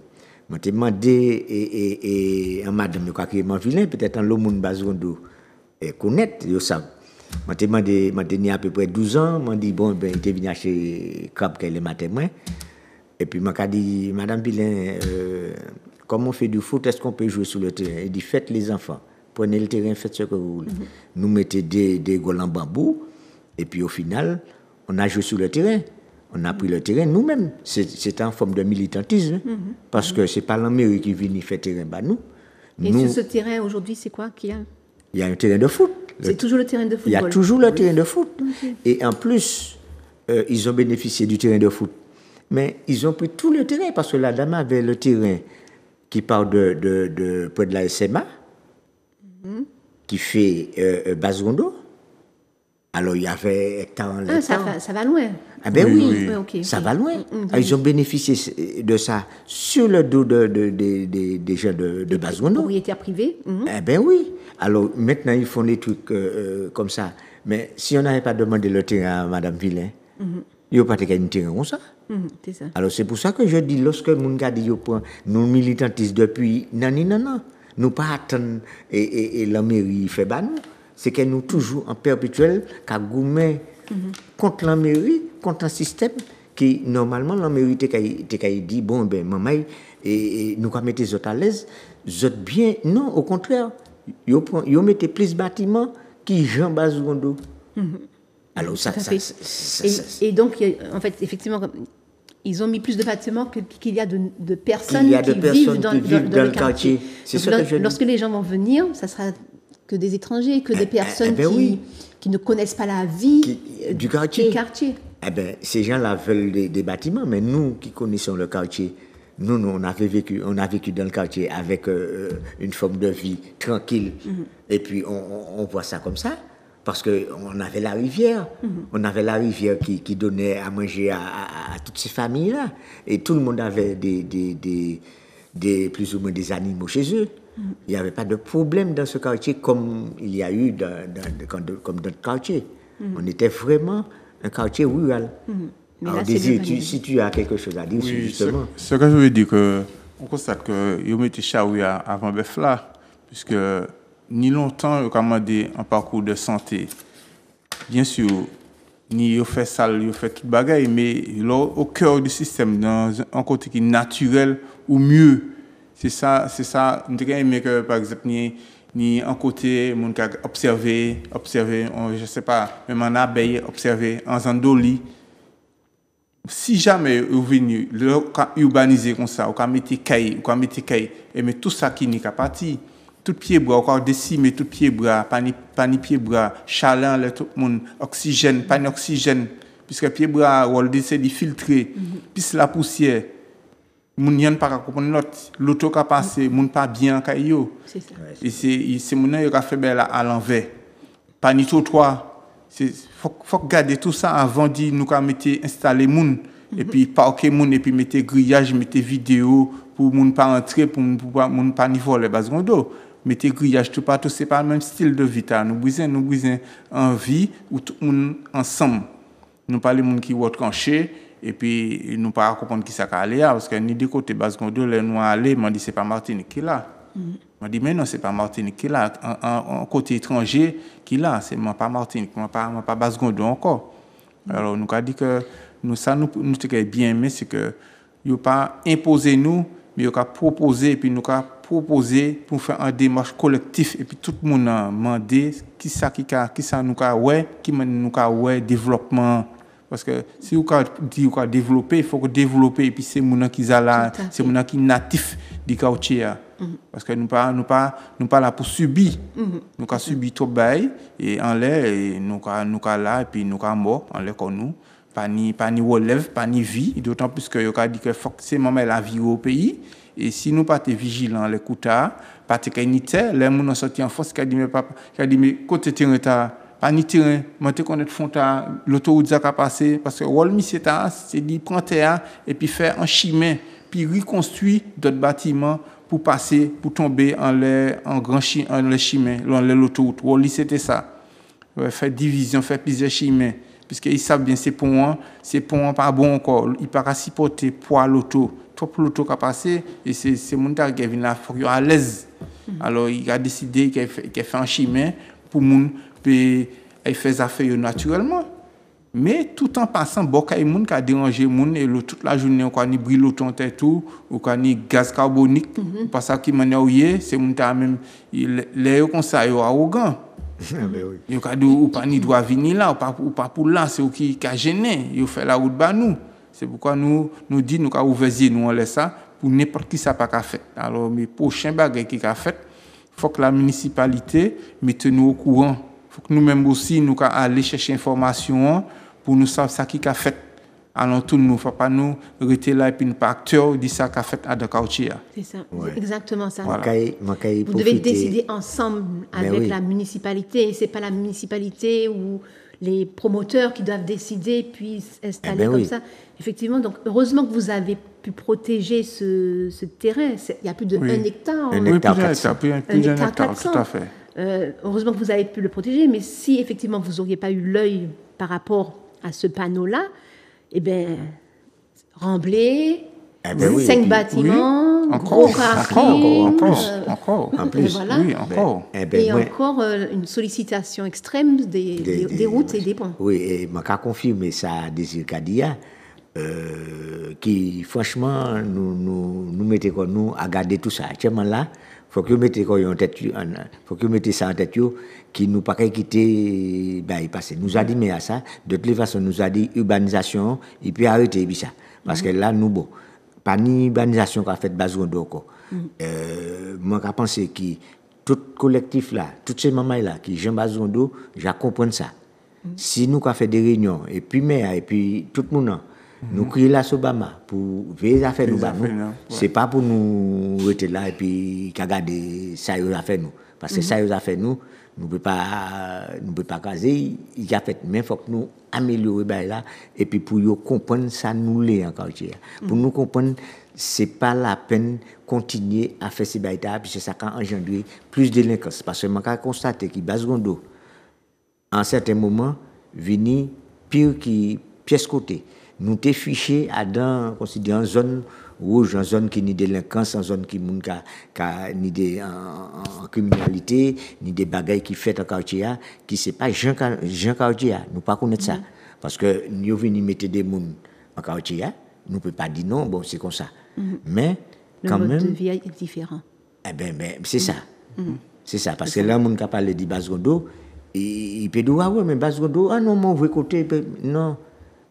Je t'ai demandé et madame yo qui est vilain, peut-être en l'homme bazondo et connaître yo ça. Je t'ai demandé à peu près 12 ans, m'a dit bon ben t'es venu acheter crabe qu'elle le matin moi. Et puis m'a dit madame Vilain comme on fait du foot, est-ce qu'on peut jouer sur le terrain? Il dit faites les enfants. Prenez le terrain, faites ce que vous voulez. Nous mettons des goles en bambou, et puis au final, on a joué sur le terrain. On a pris le terrain nous-mêmes. C'est en forme de militantisme, parce que ce n'est pas la mairie qui vient faire terrain, bah nous. Et sur ce terrain, aujourd'hui, c'est quoi qu'il y a? Il y a un terrain de foot. C'est toujours le terrain de football? Il y a toujours le terrain de foot. Et en plus, ils ont bénéficié du terrain de foot. Mais ils ont pris tout le terrain, parce que la dame avait le terrain qui part près de la SMA, qui fait Bazondo. Alors il y avait hectare en hectare. Ça va loin. Ah ben oui, ça va loin. Ils ont bénéficié de ça sur le dos des gens de Bazondo. Propriétaire privé. Ah ben oui. Alors maintenant ils font des trucs comme ça. Mais si on n'avait pas demandé le terrain à Madame Vilain, il n'y a pas de terrain comme ça. C'est ça. Alors c'est pour ça que je dis, lorsque mon gars dit nous militantistes depuis non. Nous pas attendre et la mairie fait nous. C'est que nous toujours en perpétuel qu'à goumer contre la mairie, contre un système qui normalement la mairie t'ai dit bon ben maman et nous quand mettez autres à l'aise, autres bien non au contraire, yo mettez plus bâtiments qui Jean Bazondo. Alors ça et donc en fait effectivement ils ont mis plus de bâtiments qu'il y a de personnes qui vivent dans le quartier. C'est ça que lorsque les gens vont venir, ça sera que des étrangers, que des personnes qui ne connaissent pas la vie du quartier. Eh ben, ces gens-là veulent des bâtiments, mais nous qui connaissons le quartier, nous on a vécu dans le quartier avec une forme de vie tranquille. Et puis on voit ça comme ça. Parce qu'on avait la rivière, qui donnait à manger à toutes ces familles-là. Et tout le monde avait plus ou moins des animaux chez eux. Il n'y avait pas de problème dans ce quartier comme il y a eu dans d'autres quartiers. On était vraiment un quartier rural. Alors, Désir, si tu as quelque chose à dire, justement. Ce que je veux dire, on constate que ils ont mis Chaouia avant Bœuf là, puisque ni longtemps, ils ont demandé un parcours de santé. Bien sûr, ni ils ont fait ça, ils ont fait toute bagaille, mais au cœur du système, dans un côté qui est naturel ou mieux. C'est ça. Nous avons aimé que, par exemple, ni un côté, on a observé, je ne sais pas, même en abeille, observé, en zandoli. Si jamais vous venez urbaniser comme ça, vous mettez caille, et mais tout ça qui n'est qu'à partir. Tout pied bras, encore décimé, tout pied bras, pas ni pied bras, chaleur, tout le monde, oxygène, pas d'oxygène, puisque pied bras, c'est de filtrer, puis la poussière, moun n'y a pas comprendre l'auto qui a passé, moun pas bien caillou. C'est ça. Et c'est moun qui a fait belle à l'envers. Pas ni trottoir. Faut garder tout ça avant de nous installer moun et puis parquer moun et puis mettre grillage, mettre vidéo pour moun pas entrer, pour moun pas ni voler Bazondo. Mettez grillage tout partout, c'est pas le même style de vie. Nous brisons en vie où tout le monde ensemble. Nous parlons de gens qui votent canché et puis nous pas comprendre qui ça aller parce que ni de côté Bazondo les nous aller, m'a dit c'est pas Martinique qui là. M'a dit mais non, c'est pas Martinique qui là, en côté étranger qui là, c'est pas Martinique, pas Bazondo encore. Alors nous a dit que nous te bien mais c'est que il pas imposer nous mais il a proposé et puis nous a proposé pour faire un démarche collectif et puis tout le monde a demandé qui ça nous a ouais développement parce que si vous dit développer il faut que développer et puis c'est mon qui là c'est mon qui natif du quartier Parce que nous pas là pour subir. Nous avons subi trop bail et en l'air et nous là et puis nous avons mort en l'air comme nous. Pas ni relève, pas ni vie, d'autant plus que yo ka dit que faut que c'est moment la vie au pays et si nous pas être vigilants les couta, pas te ni terre, les moun sorti en force qui dit mais papa, qui dit mais côté terrain ta pas ni terrain, monter connaître fonta l'autoroute ça ka passer parce que rôle monsieur ta c'est dit prendre terre et puis faire un chemin puis reconstruire d'autres bâtiments pour passer pour tomber en grand chemin dans l'autoroute. Rôle c'était ça. Faire division, faire plusieurs chemins puisqu'ils savent bien ces ponts pas bon encore, il pas supporter poids l'auto, trop l'auto qui a passé et c'est mon gars qui vient là faut qu'il à l'aise. Alors il a décidé qu'il fait un chemin pour moun peut faire affaires naturellement. Mais tout en passant beaucoup de monde qui a dérangé moun et toute la journée on ni brûle l'auto en tête tout ou quand ni gaz carbonique parce que qui manière c'est moun ta même les comme ça arrogant. Yo ka ou pas ni doit venir là ou pas pour là c'est qui a gêné yo fait la route ba nous c'est pourquoi nous dit nous ka ouvert nous on laisse ça pour n'importe qui ça pas ka fait alors mais prochain bagage qui ka fait faut que la municipalité mette nous au courant faut que nous même aussi nous ka aller chercher information pour nous savoir ça qui ka fait alors tout nous faut pas nous rester là et puis nous pas acteur dit ça qu'a fait à Dakauchia. C'est ça, c'est exactement ça. Voilà. Vous devez décider ensemble avec la municipalité, c'est pas la municipalité ou les promoteurs qui doivent décider puis installer comme ça. Effectivement, donc heureusement que vous avez pu protéger ce terrain, il y a plus de 1 hectare. Un hectare 400, tout à fait. Heureusement que vous avez pu le protéger, mais si effectivement vous n'auriez pas eu l'œil par rapport à ce panneau-là, eh bien, Remblai, 5 bâtiments, gros parking, en plus, voilà. oui, encore. Et encore une sollicitation extrême des routes et des ponts. Oui, et je peux confirmer ça, Désir Kadia, qui franchement, nous mettons nous à garder tout ça. Actuellement là, il faut que vous mettez ça en tête, qui nous pas quitter passer. Nous a dit mais à ça, de toute façon nous a dit urbanisation et puis arrêter ça parce que là nous bon pas ni urbanisation qu'a fait Bazondo encore. Moi je pense que tout collectif là, toutes ces mamans là qui Jean Bazondo, je comprends ça. Si nous qu'a fait des réunions et puis maire et puis tout le monde nous crier la Sobama pour veiller à faire nous c'est pas pour nous rester là et puis regarder ça y a fait nous parce que ça y a fait nous peut pas caser il a fait mais faut que nous améliorer là et puis pour yo comprendre ça nous les en quartier pour nous comprendre c'est pas la peine continuer à faire ces baïta puis c'est ça qui a engendré plus de délinquance parce que moi j'ai constaté que Bazondo en certains moments vini pire qui pièce côté nous t'es fiché à dans considérant zone rouge, en zone qui ni délinquance, en zone qui moun ni des en criminalité, ni des bagailles qui fait en quartier qui c'est pas Jean quartier, nous pas connaître ça parce que nous venons mettre des moun en quartier, nous peut pas dire non, bon c'est comme ça. Mais quand même le mode de vie est différent. Eh ben c'est ça. C'est ça parce que là moun qui parle de Bazondo, il peut dire ouais mais Bazondo non mon vrai côté non.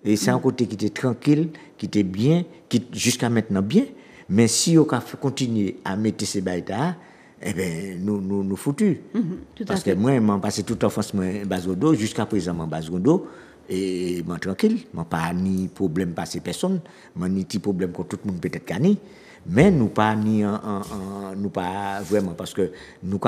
Et c'est un côté qui était tranquille, qui était bien, qui jusqu'à maintenant bien. Mais si on continue à mettre ces baïtas, eh ben nous foutus. Parce que moi, j'ai passé toute l'enfance à Bazondo, jusqu'à présent, à Bazondo, et moi tranquille, moi pas ni problème passer personne, moi ni petit problème que tout le monde peut-être gagné. Mais nous pas nous pas vraiment parce que nous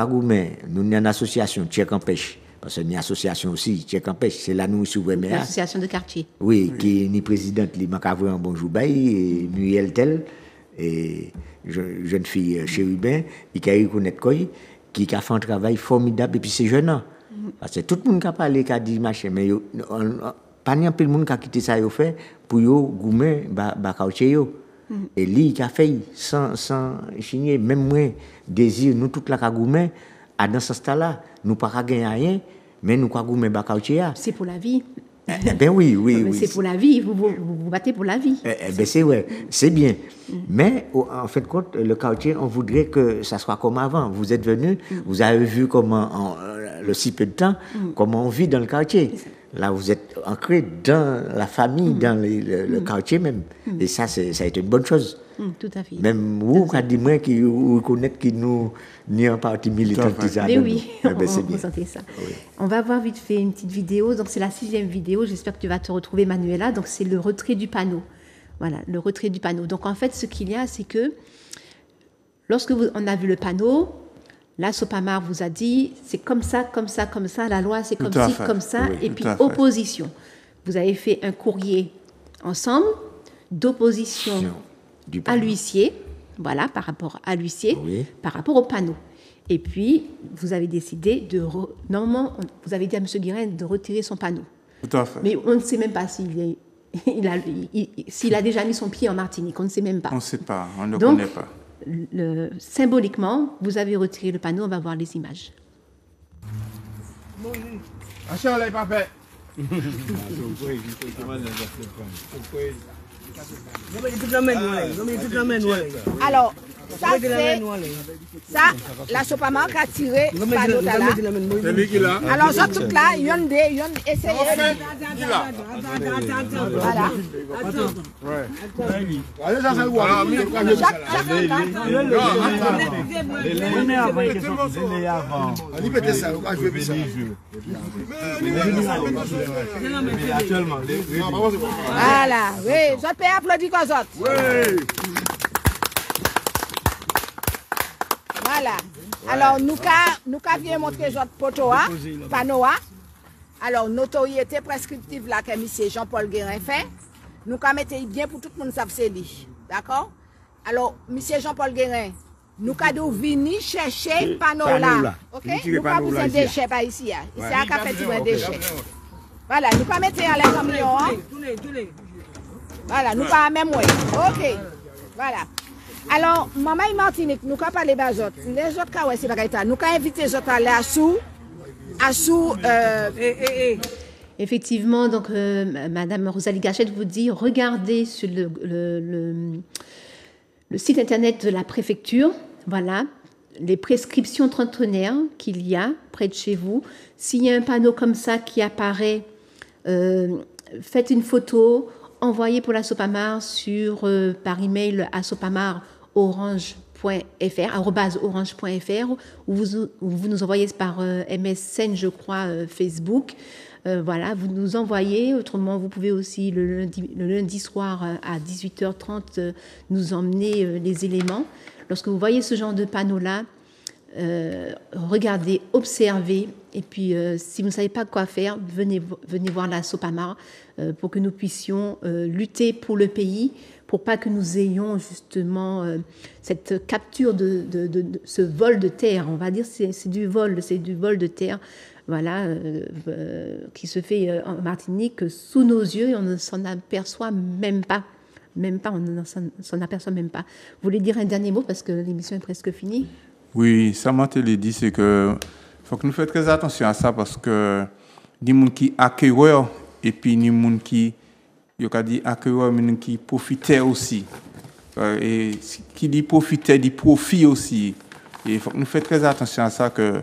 nous une association Tchèque en pêche. Parce que une association aussi, Tchèque en pêche, c'est là nous souvent mais l'association de quartier. Oui, qui est ni présidente, li Macavre en bonjour et Muriel Tel et jeune fille chérubin, qui a reconnaître qui a fait un travail formidable et puis c'est jeune. Parce que tout le monde qui a parlé qui a dit machin mais pas ni un peu de monde qui a quitté ça yo fait pour yo goumer ba quartier yo. Et lui qui a fait sans chigner même moi désir nous toute la ka goumer à dans ce stade-là, nous pas gagner rien, mais nous quoi goumer ba quartier. C'est pour la vie. Ben oui. C'est pour la vie, vous battez pour la vie. Ben c'est vrai, c'est bien. Mais en fait compte le quartier, on voudrait que ça soit comme avant. Vous êtes venu, vous avez vu comment le si peu de temps comment on vit dans le quartier. Là, vous êtes ancré dans la famille, dans le quartier même. Et ça, ça a été une bonne chose. Tout à fait. Même vous, quand dit moi qui reconnaît que nous ni un parti militant qui ça. Mais oui, c'est bien. Ça. Oui. On va voir vite fait une petite vidéo. Donc c'est la 6e vidéo. J'espère que tu vas te retrouver, Manuela. Donc c'est le retrait du panneau. Voilà, le retrait du panneau. Donc en fait, ce qu'il y a, c'est que lorsque on a vu le panneau, la Sopamar vous a dit, c'est comme ça, la loi c'est comme ci, comme ça, oui, et puis opposition. Vous avez fait un courrier ensemble d'opposition à l'huissier, voilà, par rapport à l'huissier, par rapport au panneau. Et puis, vous avez décidé normalement, vous avez dit à M. Guérin de retirer son panneau. Tout à fait. Mais on ne sait même pas s'il a déjà mis son pied en Martinique, on ne sait même pas. On ne sait pas, on ne connaît pas. Symboliquement, vous avez retiré le panneau, on va voir les images. Achat, là, il pas fait. Alors, ça, la Sopamar a tiré le panneau là. Alors, ça, tout là, il y a essayé. Voilà. Voilà, oui, je peux applaudir comme ça. Voilà. Alors, nous avons montré notre panneau. Alors, notoriété prescriptive là que M. Jean-Paul Guérin fait, nous avons mis bien pour tout le monde savoir c'est lui. D'accord? Alors, M. Jean-Paul Guérin, nous avons venir chercher le panneau là. Ok? Nous avons besoin de déchets par ici. Ici, il y a un petit peu de déchets. Voilà, nous avons mis en l'air camion. Voilà, nous avons même OK. Voilà. Alors, maman et Martinique, nous avons parlé des autres. Les autres cas, c'est pas ça. Nous avons invité les autres à aller à sous. Effectivement, donc, Madame Rosalie Gachette vous dit, regardez sur le site internet de la préfecture, voilà, les prescriptions trentenaires qu'il y a près de chez vous. S'il y a un panneau comme ça qui apparaît, faites une photo, envoyez pour la Sopamar par email à sopamar.orange.fr, ou vous nous envoyez par MSN, je crois, Facebook. Voilà, vous nous envoyez. Autrement, vous pouvez aussi le lundi soir à 18h30 nous emmener les éléments. Lorsque vous voyez ce genre de panneau-là, regardez, observez, et puis si vous ne savez pas quoi faire, venez voir la Sopamar pour que nous puissions lutter pour le pays, pour pas que nous ayons justement cette capture de ce vol de terre. On va dire c'est du vol de terre, voilà, qui se fait en Martinique sous nos yeux et on ne s'en aperçoit même pas. On ne s'en aperçoit même pas. Vous voulez dire un dernier mot parce que l'émission est presque finie? Oui, ça m'a été dit, c'est que faut que nous fassions très attention à ça parce que des gens qui accueillent et puis des gens qui accueillent qui profitent aussi. Et qui dit profiter, dit profit aussi. Et il faut que nous fassions très attention à ça que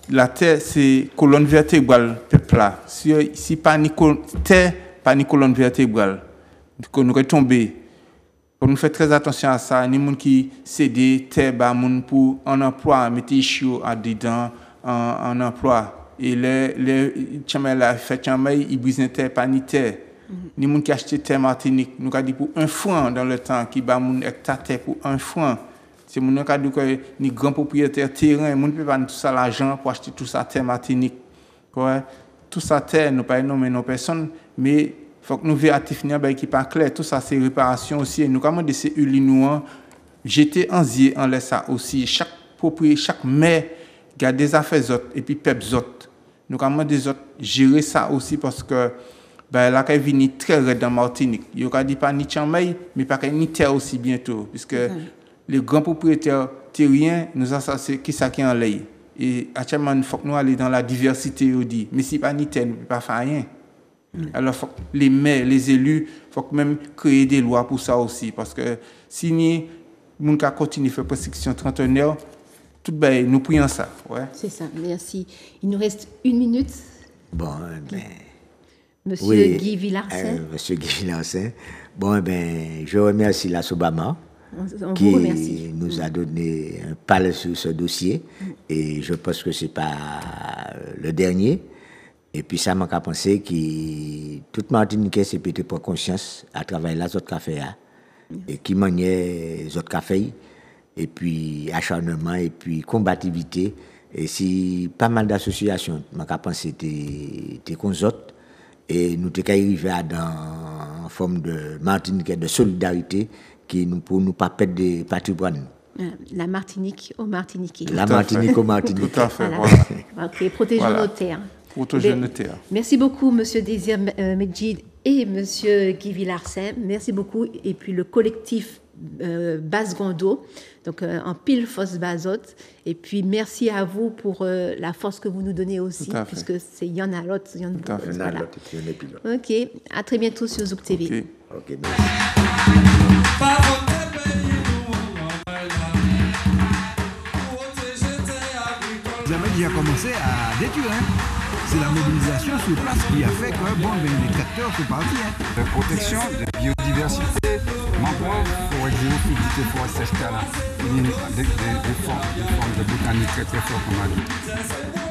la terre, c'est colonne vertébrale, peuple là. Si pas ni terre, pas ni colonne vertébrale, que nous retomber. Pour nous faire très attention à ça, les gens qui cèdent terre pour un emploi, mettre ischio à dedans en emploi. Et les chamais fait chamais, ils brisent terre pas ni terre. Les gens qui achètent terre Martinique, nous avons dit pour 1 franc dans le temps, qui bat mon hectare terre pour 1 franc. C'est mon cas de que les grands propriétaires terrain, mon peut pas tout ça l'argent pour acheter tout ça terre Martinique. Ouais, tout ça terre, nous pas nommer nos personnes, mais faut que nous vérifions qui pas clair. Tout ça c'est réparation aussi. Nous commandons de ces ulinois jeter en zier en laisse ça aussi. Chaque propriétaire, chaque maire garde des affaires autres et puis peuple autres. Nous commandons des autres gérer ça aussi parce que là qu'elle vient très raide dans Martinique. Il y a dit pas ni chamay mais pas ni terre aussi bientôt puisque les grands propriétaires terriens nous assassent qui ça qui en l'air. Et actuellement il faut que nous aller dans la diversité dit mais si pas ni terre nous pas faire rien. Alors faut les maires, les élus, faut même créer des lois pour ça aussi parce que si ni moun ka continue faire prescription trentenaire tout nous prions ça, ouais. C'est ça, merci. Il nous reste 1 minute. Bon, ben... Monsieur oui, Guy Villarcin. Monsieur Guy Villarcin. Bon, ben, je remercie la Sobama qui nous a donné un palais sur ce dossier. Et je pense que ce n'est pas le dernier. Et puis ça m'a pensé que toute Martinique c'est peut-être prendre conscience à travers les autres cafés et qui maniait les autres cafés et puis acharnement et puis combativité. Et si pas mal d'associations, m'a pensé des consortes et nous t'es arrivé dans en forme de Martinique de solidarité qui nous pour nous pas perdre des patrimoines. La Martinique aux Martiniquais. La Martinique aux Martiniquais. Tout à fait. Voilà. Ok, protégeons nos terres. Protégeons nos terres. Merci beaucoup, Monsieur Désir Medjid et Monsieur Guy Villarcin. Merci beaucoup. Et puis le collectif Basse Gondo, donc en pile force Bazote. Et puis merci à vous pour la force que vous nous donnez aussi, puisque il y en a l'autre, il y en a d'autres. Voilà. Ok, à très bientôt sur Zouk TV. Ok, merci. Vous avez déjà commencé à détruire. C'est la mobilisation sur place qui a fait que les capteurs sont partis. La protection de biodiversité, mangrove, forêt géophysique, forêt sèche, des formes de botanique très très fortes comme on a dit.